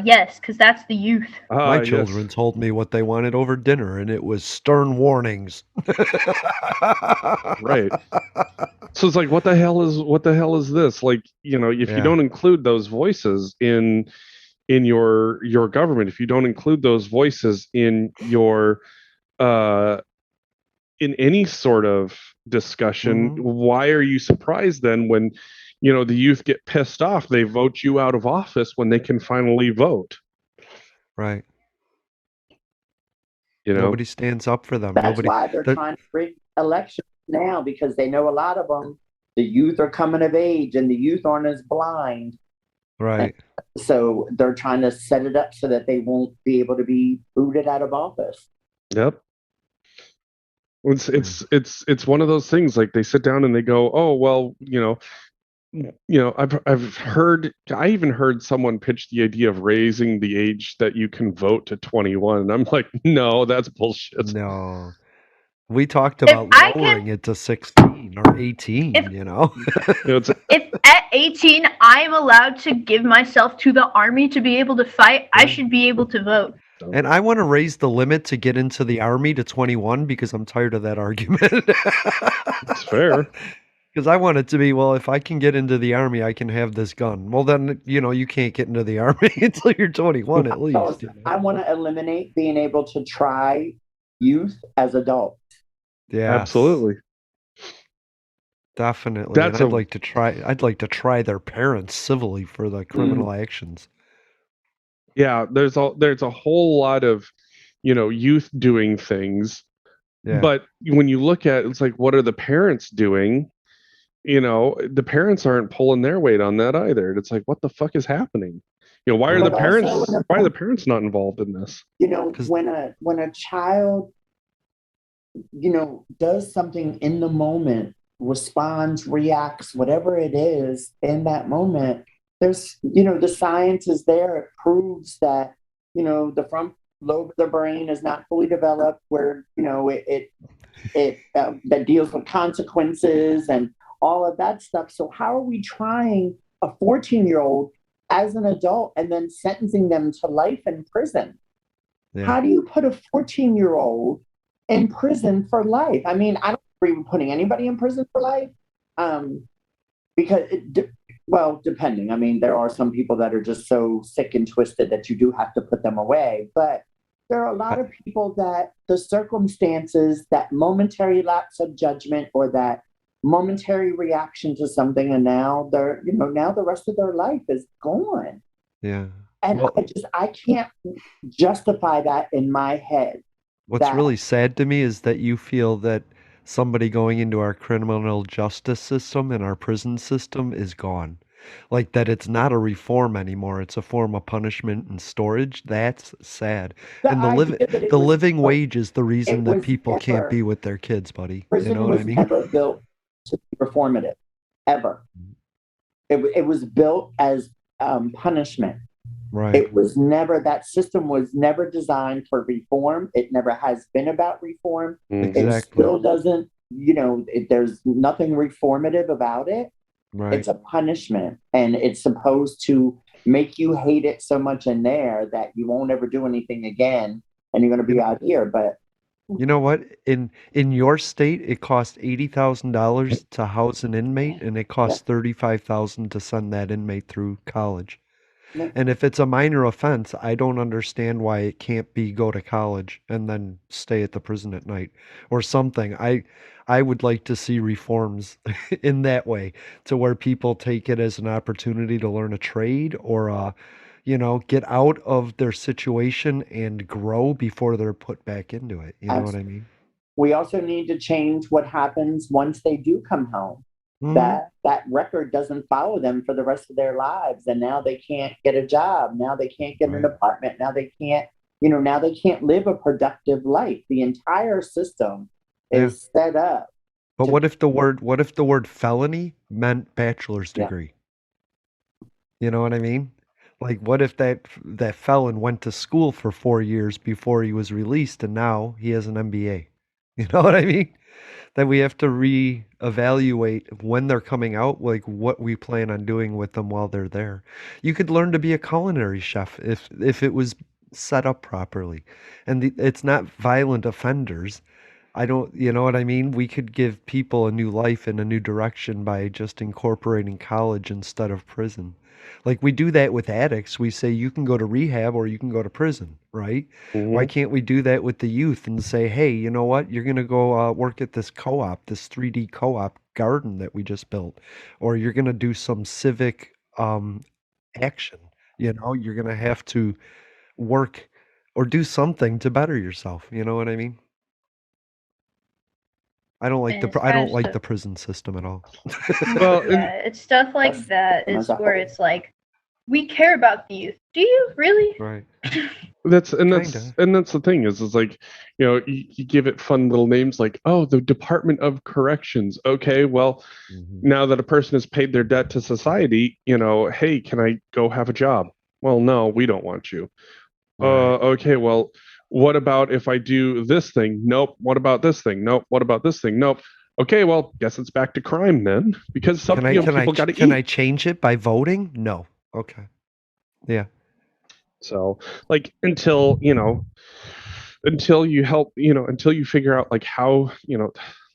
Yes, because that's the youth. My children told me what they wanted over dinner, and it was stern warnings. Right. So it's like, what the hell is this? Like, you know, if you don't include those voices in your government, if you don't include those voices in your in any sort of discussion, why are you surprised then when, you know, the youth get pissed off, they vote you out of office when they can finally vote? Right. You know, nobody stands up for them. That's why they're trying to rig elections now, because they know a lot of them, the youth are coming of age and the youth aren't as blind. Right. And so they're trying to set it up so that they won't be able to be booted out of office. Yep. It's one of those things, like, they sit down and they go, oh, well, you know, I even heard someone pitch the idea of raising the age that you can vote to 21. And I'm like, no, that's bullshit. No. We talked about lowering it to 16 or 18, you know? If at 18 I'm allowed to give myself to the army to be able to fight, I should be able to vote. And I want to raise the limit to get into the army to 21, because I'm tired of that argument. That's fair. Because I want it to be, well, if I can get into the army, I can have this gun. Well, then, you can't get into the army until you're 21 at least. I want to eliminate being able to try youth as adults. Yes, Absolutely. definitely. And That's I'd like to try their parents civilly for the criminal actions. yeah, there's a whole lot of, youth doing things. Yeah. But when you look at it's like, what are the parents doing? The parents aren't pulling their weight on that either. It's like, what the fuck is happening? Why are But the parents not involved in this? When a child, does something in the moment, responds, reacts, whatever it is in that moment, there's, the science is there. It proves that, the front lobe of the brain is not fully developed, where, that deals with consequences and all of that stuff. So how are we trying a 14-year-old as an adult and then sentencing them to life in prison? Yeah. How do you put a 14-year-old in prison for life? I mean, I don't agree with putting anybody in prison for life, because depending. I mean, there are some people that are just so sick and twisted that you do have to put them away. But there are a lot of people that the circumstances, that momentary lapse of judgment or that momentary reaction to something, and now now the rest of their life is gone. Yeah. And I can't justify that in my head. What's really sad to me is that you feel that somebody going into our criminal justice system and our prison system is gone. Like that it's not a reform anymore. It's a form of punishment and storage. That's sad. And the living wage is the reason that people can't be with their kids, buddy. You know what I mean? Never built to be performative, ever. It was built as punishment. Right. It was never, that system was never designed for reform. It never has been about reform. Exactly. It still doesn't, there's nothing reformative about it. Right. It's a punishment, and it's supposed to make you hate it so much in there that you won't ever do anything again, and you're going to be out here. But you know what? In your state, it costs $80,000 to house an inmate, and it costs $35,000 to send that inmate through college. And if it's a minor offense, I don't understand why it can't be go to college and then stay at the prison at night or something. I would like to see reforms in that way, to where people take it as an opportunity to learn a trade or get out of their situation and grow before they're put back into it. You know what I mean? We also need to change what happens once they do come home. Mm-hmm. That record doesn't follow them for the rest of their lives, and now they can't get a job. Now they can't get an apartment. Now they can't, now they can't live a productive life. The entire system is set up. But what if the word felony meant bachelor's degree? You know what I mean? Like, what if that felon went to school for 4 years before he was released, and now he has an MBA? You know what I mean? That we have to reevaluate when they're coming out, like what we plan on doing with them while they're there. You could learn to be a culinary chef if it was set up properly, and it's not violent offenders. You know what I mean? We could give people a new life and a new direction by just incorporating college instead of prison. Like we do that with addicts. We say you can go to rehab or you can go to prison, right? Mm-hmm. Why can't we do that with the youth and say, hey, you know what? You're going to go work at this co-op, this 3D co-op garden that we just built, or you're going to do some civic action. You're going to have to work or do something to better yourself. You know what I mean? I don't like the prison system at all. Well, it's stuff like that is where it's like, we care about the youth. Do you really? Right. That's the thing is like, you give it fun little names like, oh, the Department of Corrections. Okay, well, now that a person has paid their debt to society, hey, can I go have a job? Well, no, we don't want you. Right. Okay, well, what about if I do this thing? Nope. What about this thing? Nope. What about this thing? Nope. Okay, well, guess it's back to crime then, because people got to eat. Can I change it by voting? No. Okay. Yeah. So, like, until you help, until you figure out like how,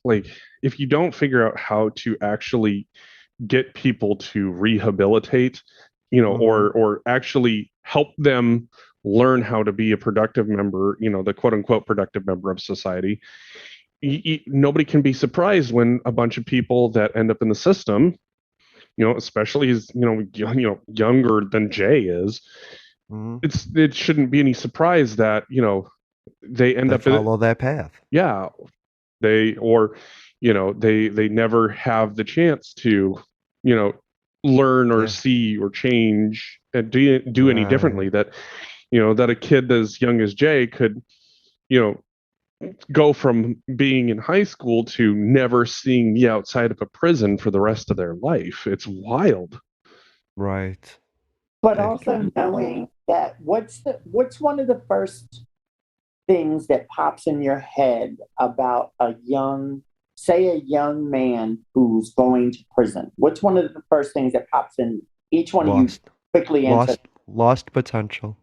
like if you don't figure out how to actually get people to rehabilitate, or actually help them learn how to be a productive member, the quote unquote productive member of society, nobody can be surprised when a bunch of people that end up in the system, especially as younger than Jay is, it shouldn't be any surprise that they end up follow that path. Yeah, they never have the chance to learn or see or change and do any differently. That that a kid as young as Jay could go from being in high school to never seeing the outside of a prison for the rest of their life. It's wild. Right. But also knowing that what's one of the first things that pops in your head about a young man who's going to prison? What's one of the first things that pops in each one of you quickly answer? Lost potential.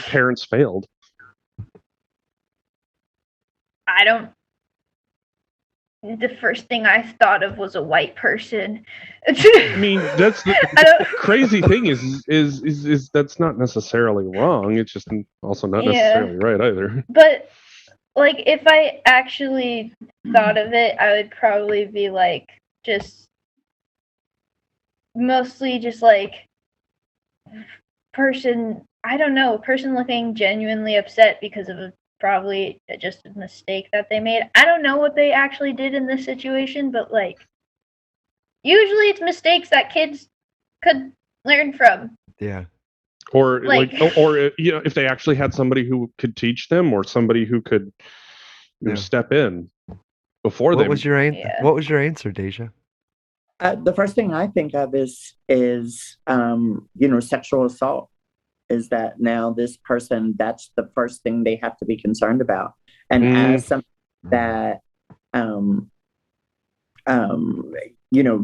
Parents failed. The first thing I thought of was a white person. I mean, that's the crazy thing is that's not necessarily wrong. It's just also not necessarily right either. But like, if I actually thought of it, I would probably be like, mostly just like person looking genuinely upset because of probably just a mistake that they made. I don't know what they actually did in this situation, but like, usually it's mistakes that kids could learn from. Yeah. Or if they actually had somebody who could teach them, or somebody who could step in before them. What was your answer, Deja? The first thing I think of is sexual assault. Is that now this person, that's the first thing they have to be concerned about. And as something that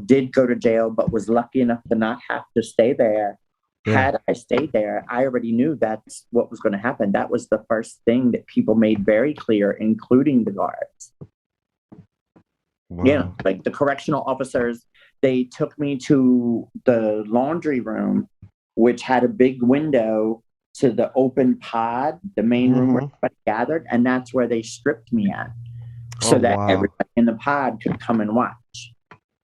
did go to jail but was lucky enough to not have to stay there, had I stayed there, I already knew that's what was going to happen. That was the first thing that people made very clear, including the guards. Wow. Yeah, like the correctional officers, they took me to the laundry room, which had a big window to the open pod, the main room where everybody gathered, and that's where they stripped me at, so that everybody in the pod could come and watch.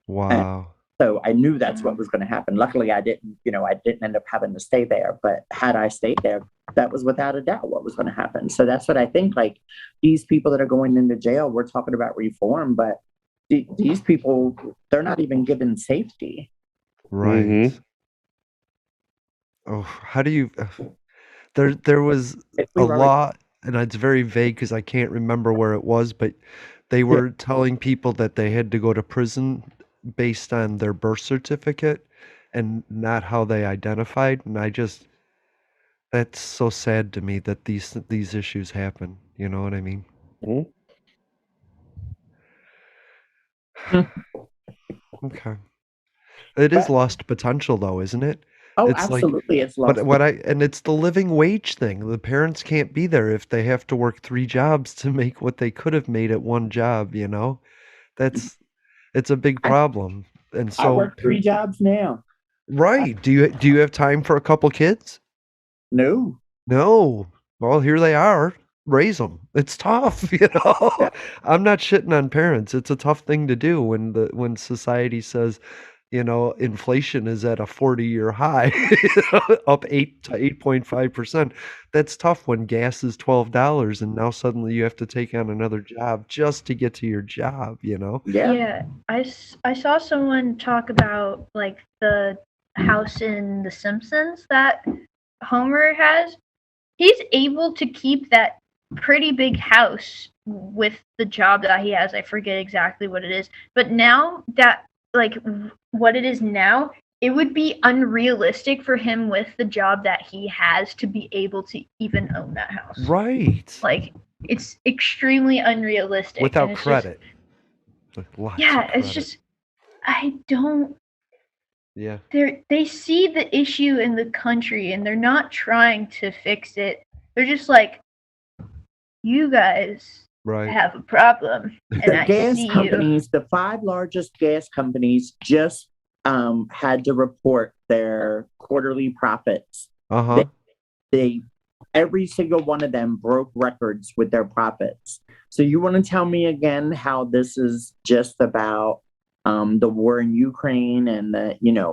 Wow. And so I knew that's what was going to happen. Luckily, I didn't end up having to stay there, but had I stayed there, that was without a doubt what was going to happen. So that's what I think, like, these people that are going into jail, we're talking about reform, but these people, they're not even given safety. Right. Oh, how do you? There was a law, and it's very vague because I can't remember where it was, but they were telling people that they had to go to prison based on their birth certificate and not how they identified. And that's so sad to me that these issues happen. You know what I mean? Okay. It is lost potential, though, isn't it? Oh, it's absolutely, it's lost. And it's the living wage thing. The parents can't be there if they have to work 3 jobs to make what they could have made at 1 job. It's a big problem. And so I work 3 jobs now. Right? Do you have time for a couple kids? No. Well, here they are. Raise them. It's tough, I'm not shitting on parents. It's a tough thing to do when society says, inflation is at a 40-year high, up 8 to 8.5%. That's tough when gas is $12 and now suddenly you have to take on another job just to get to your job, Yeah. I saw someone talk about like the house in The Simpsons that Homer has. He's able to keep that pretty big house with the job that he has. I forget exactly what it is, but now that, like, what it is now, it would be unrealistic for him with the job that he has to be able to even own that house. Right. Like, it's extremely unrealistic. Without credit. It's just, I don't. Yeah. They see the issue in the country and they're not trying to fix it. They're just like, you guys Right. have a problem, and The I gas see you. companies, the 5 largest gas companies, just had to report their quarterly profits. Uh-huh. They every single one of them broke records with their profits. So you want to tell me again how this is just about the war in Ukraine and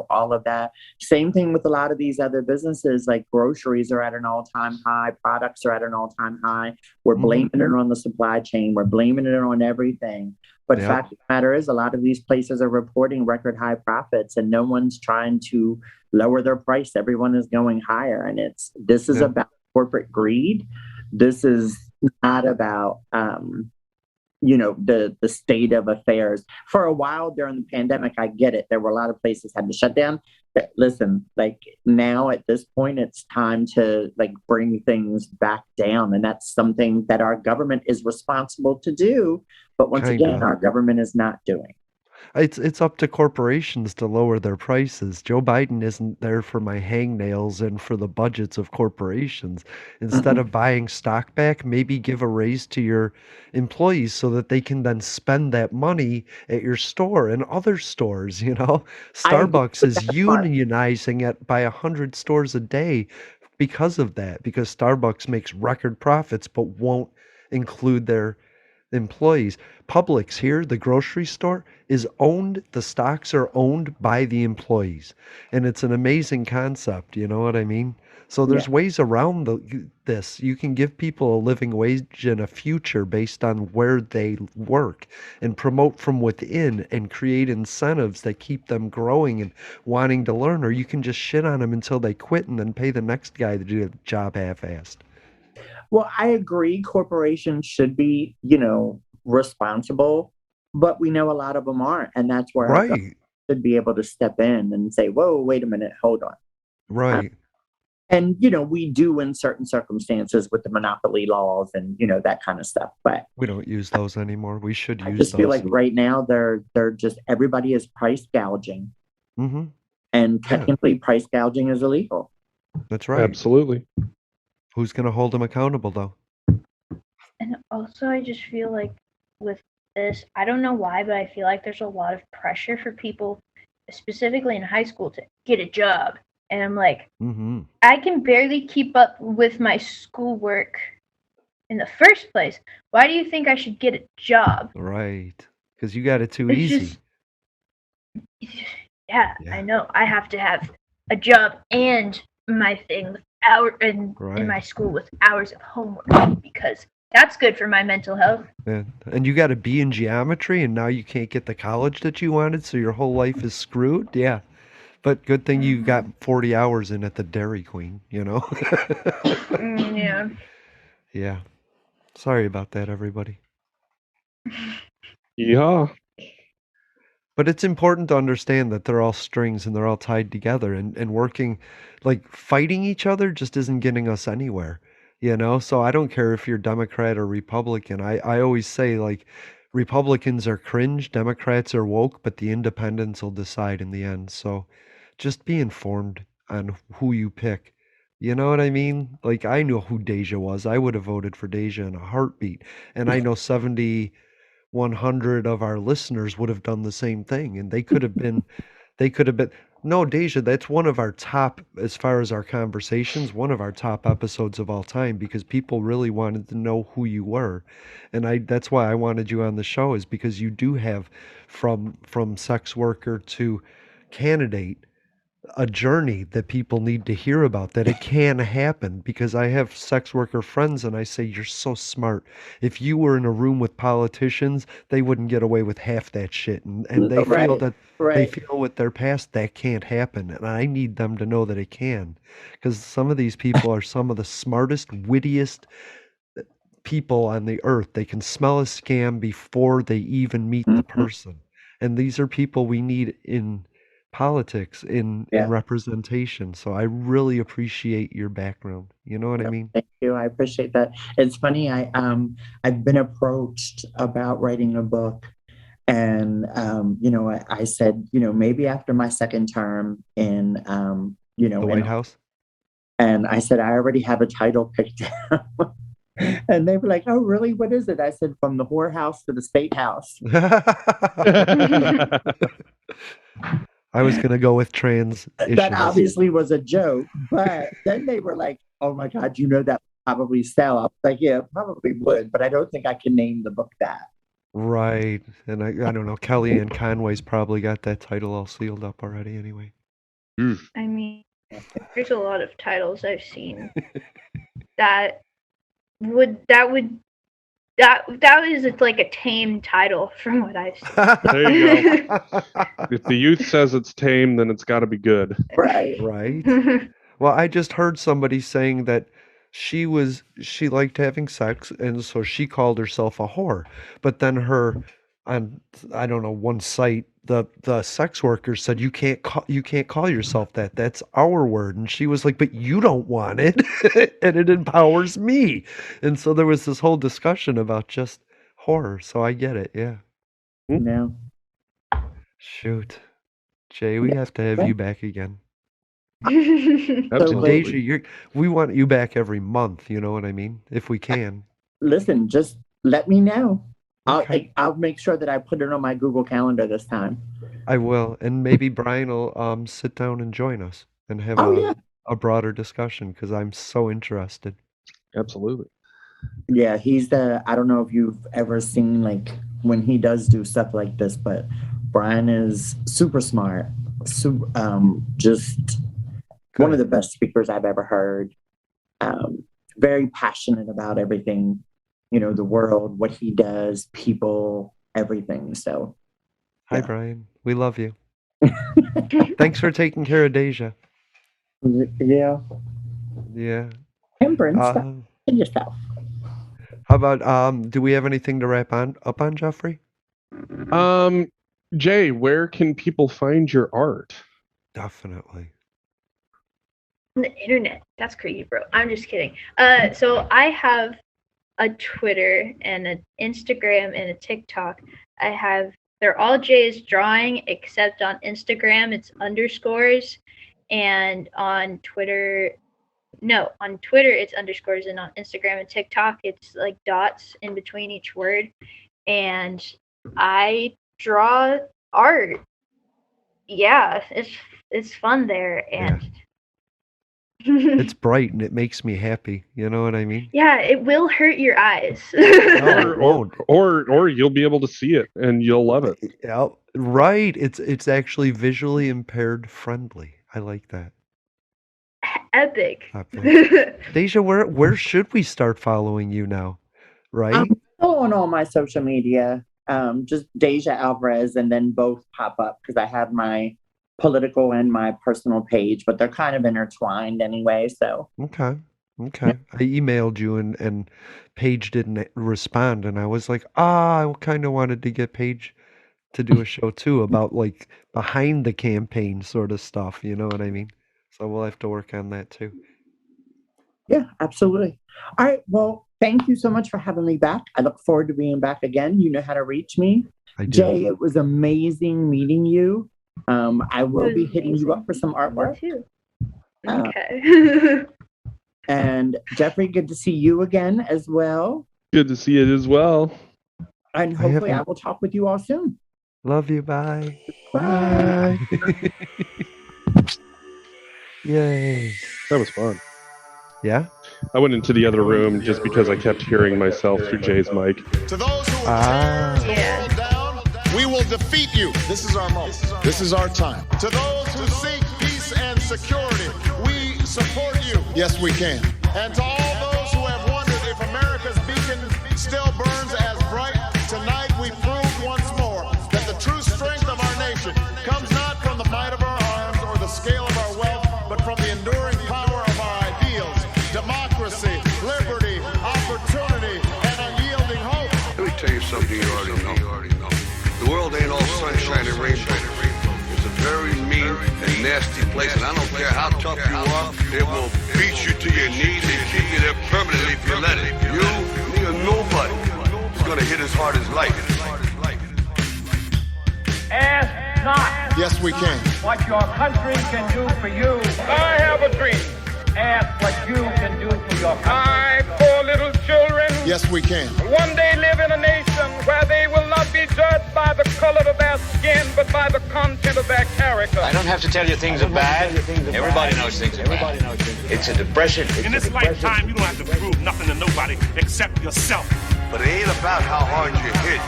all of that? Same thing with a lot of these other businesses, like groceries are at an all-time high, products are at an all-time high. We're blaming it on the supply chain. We're blaming it on everything. But fact of the matter is, a lot of these places are reporting record high profits, and no one's trying to lower their price. Everyone is going higher, and this is about corporate greed. This is not about the state of affairs. For a while during the pandemic, I get it. There were a lot of places had to shut down. But listen, like now at this point, it's time to bring things back down, and that's something that our government is responsible to do. But once again, our government is not doing. It's up to corporations to lower their prices. Joe Biden isn't there for my hangnails and for the budgets of corporations. Instead of buying stock back, maybe give a raise to your employees so that they can then spend that money at your store and other stores, Starbucks is unionizing it by 100 stores a day because of that, because Starbucks makes record profits but won't include their employees. Publix here, the grocery store, the stocks are owned by the employees. And it's an amazing concept, you know what I mean? So there's ways around this. You can give people a living wage and a future based on where they work and promote from within and create incentives that keep them growing and wanting to learn, or you can just shit on them until they quit and then pay the next guy to do the job half-assed. Well, I agree. Corporations should be, responsible, but we know a lot of them aren't, and that's where our government should be able to step in and say, "Whoa, wait a minute, hold on." Right. And we do in certain circumstances with the monopoly laws and that kind of stuff, but we don't use those anymore. We should use those. I just feel like right now they're just everybody is price gouging, and technically price gouging is illegal. That's right. Absolutely. Who's going to hold them accountable, though? And also, I just feel like with this, I don't know why, but I feel like there's a lot of pressure for people, specifically in high school, to get a job. And I'm like, I can barely keep up with my schoolwork in the first place. Why do you think I should get a job? Right. Because you got it too easy. Yeah, I know. I have to have a job and my thing with in my school with hours of homework, because that's good for my mental health. Yeah. And you got a B in geometry, and now you can't get the college that you wanted, so your whole life is screwed. Yeah. But good thing you got 40 hours in at the Dairy Queen, Yeah. Yeah. Sorry about that, everybody. Yeah. But it's important to understand that they're all strings and they're all tied together, and working, fighting each other just isn't getting us anywhere, So I don't care if you're Democrat or Republican. I always say, Republicans are cringe, Democrats are woke, but the independents will decide in the end. So just be informed on who you pick. You know what I mean? I know who Deja was. I would have voted for Deja in a heartbeat. And I know 100 of our listeners would have done the same thing, and they could have been no, Deja, that's one of our top, as far as our conversations, one of our top episodes of all time, because people really wanted to know who you were. And that's why I wanted you on the show, is because you do have from sex worker to candidate a journey that people need to hear about, that it can happen. Because I have sex worker friends and I say, you're so smart. If you were in a room with politicians, they wouldn't get away with half that shit. And they feel that they feel with their past that can't happen. And I need them to know that it can. Because some of these people are some of the smartest, wittiest people on the earth. They can smell a scam before they even meet the person. And these are people we need in politics, in representation. So I really appreciate your background. You know what I mean? Thank you. I appreciate that. It's funny. I've been approached about writing a book, and I said, maybe after my second term in the White House. And I said, I already have a title picked out. And they were like, "Oh, really? What is it?" I said, "From the whorehouse to the state house." I was gonna go with trans That issues. obviously was a joke, but then they were like, "Oh my God, you know that would probably sell." I was like, "Yeah, it probably would, but I don't think I can name the book that." Right. And I don't know, Kellyanne Conway's probably got that title all sealed up already anyway. I mean, there's a lot of titles I've seen that is like a tame title from what I've seen. There you go. If the youth says it's tame, then it's got to be good. Right. Right. Well, I just heard somebody saying that she liked having sex, and so she called herself a whore. But then on I don't know, one site, the sex worker said you can't call yourself that. That's our word. And she was like, but you don't want it, and it empowers me. And so there was this whole discussion about just horror. So I get it. Yeah. No. Shoot, Jay, we have to have you back again. Absolutely. Deja, we want you back every month, you know what I mean? If we can. Listen, just let me know. Okay. I'll make sure that I put it on my Google Calendar this time. I will. And maybe Brian will sit down and join us and have a broader discussion because I'm so interested. Absolutely. Yeah, I don't know if you've ever seen like when he does do stuff like this, but Brian is super smart. Just one of the best speakers I've ever heard. Very passionate about everything, the world, what he does, people, everything. So, Hi, Brian. We love you. Thanks for taking care of Deja. Yeah. Yeah. Temperance, yourself. How about do we have anything to wrap up on, Jeffrey? Jay, where can people find your art? Definitely. On the internet. That's crazy, bro. I'm just kidding. So I have a Twitter and an Instagram and a TikTok. They're all Jae.is.drawing, except on Instagram it's underscores, and on Twitter it's underscores, and on Instagram and TikTok it's like dots in between each word. And I draw art. Yeah, it's fun there, and it's bright and it makes me happy. You know what I mean? Yeah, it will hurt your eyes. or you'll be able to see it and you'll love it. Yeah, right. It's actually visually impaired friendly. I like that. Epic. Deja, where should we start following you now? Right? I'm on all my social media. Just Deja Alvarez, and then both pop up because I have my political and my personal page, but they're kind of intertwined anyway. So okay. I emailed you and Paige didn't respond, and I was like, I kind of wanted to get Paige to do a show too about like behind the campaign sort of stuff. You know what I mean? So we'll have to work on that too. Yeah, absolutely. All right. Well, thank you so much for having me back. I look forward to being back again. You know how to reach me. I do. Jay, it was amazing meeting you. I will be hitting you up for some artwork. Okay. And Jeffrey, good to see you again as well. Good to see it as well. And hopefully I will talk with you all soon. Love you. Bye. Bye. Yay. That was fun. Yeah? I went into the other room just because I kept hearing myself through Jay's mic. To those who tear the world down, we will defeat you. This is our moment. This is our time. To those who seek peace and security, we support you. Yes, we can. And to all those who have wondered if America's beacon still burns as bright, tonight we prove once more that the true strength of our nation comes not from the might of our arms or the scale of our wealth, but from the enduring power of our ideals, democracy, liberty, opportunity, and unyielding hope. Let me tell you something you already know. The world ain't all sunshine and rainbow. It's a very mean and nasty place, and I don't care how tough you are, it will beat you to your knees and keep you there permanently if you let it. You, me, or nobody is gonna hit as hard as life. Ask not. Yes, we can. What your country can do for you. I have a dream. Ask what you can do for your country. I, little children. Yes, we can. One day live in a nation where they will not be judged by the color of their skin, but by the content of their character. I don't have to tell you things are bad. Everybody knows things are bad. It's a depression. In this lifetime, you don't have to prove nothing to nobody except yourself. But it ain't about how hard you hit.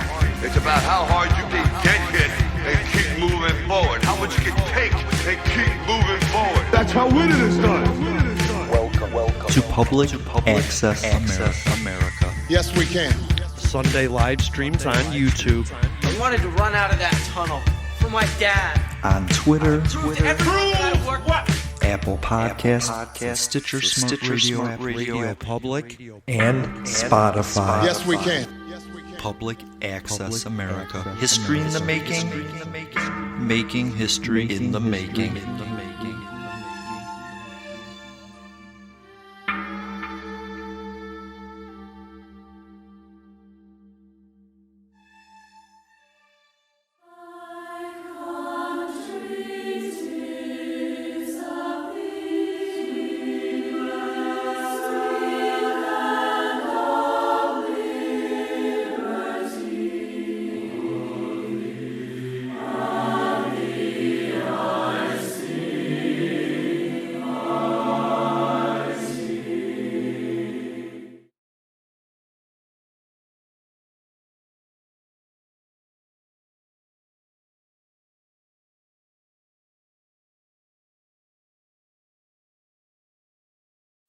It's about how hard you can get hit and keep moving forward. How much you can take and keep moving forward. That's how winning is done. Welcome to Public Access America. Yes, we can. Sunday live streams on YouTube. I wanted to run out of that tunnel for my dad. On Twitter. What? Apple Podcasts, Stitcher Smart Radio Public, and Spotify. Yes, we can. Public Access America. History in the making. Making history in the making.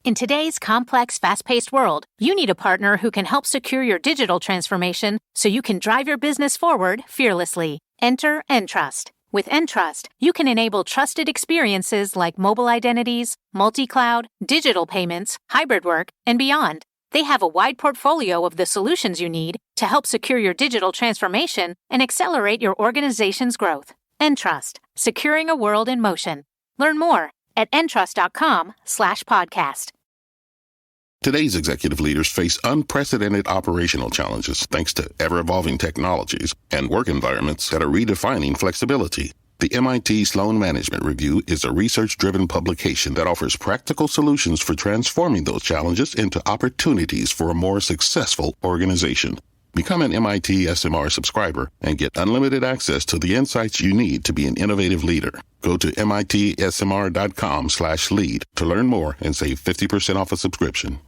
In today's complex, fast-paced world, you need a partner who can help secure your digital transformation so you can drive your business forward fearlessly. Enter Entrust. With Entrust, you can enable trusted experiences like mobile identities, multi-cloud, digital payments, hybrid work, and beyond. They have a wide portfolio of the solutions you need to help secure your digital transformation and accelerate your organization's growth. Entrust, securing a world in motion. Learn more at entrust.com/podcast. Today's executive leaders face unprecedented operational challenges thanks to ever-evolving technologies and work environments that are redefining flexibility. The MIT Sloan Management Review is a research-driven publication that offers practical solutions for transforming those challenges into opportunities for a more successful organization. Become an MIT SMR subscriber and get unlimited access to the insights you need to be an innovative leader. Go to mitsmr.com/lead to learn more and save 50% off a subscription.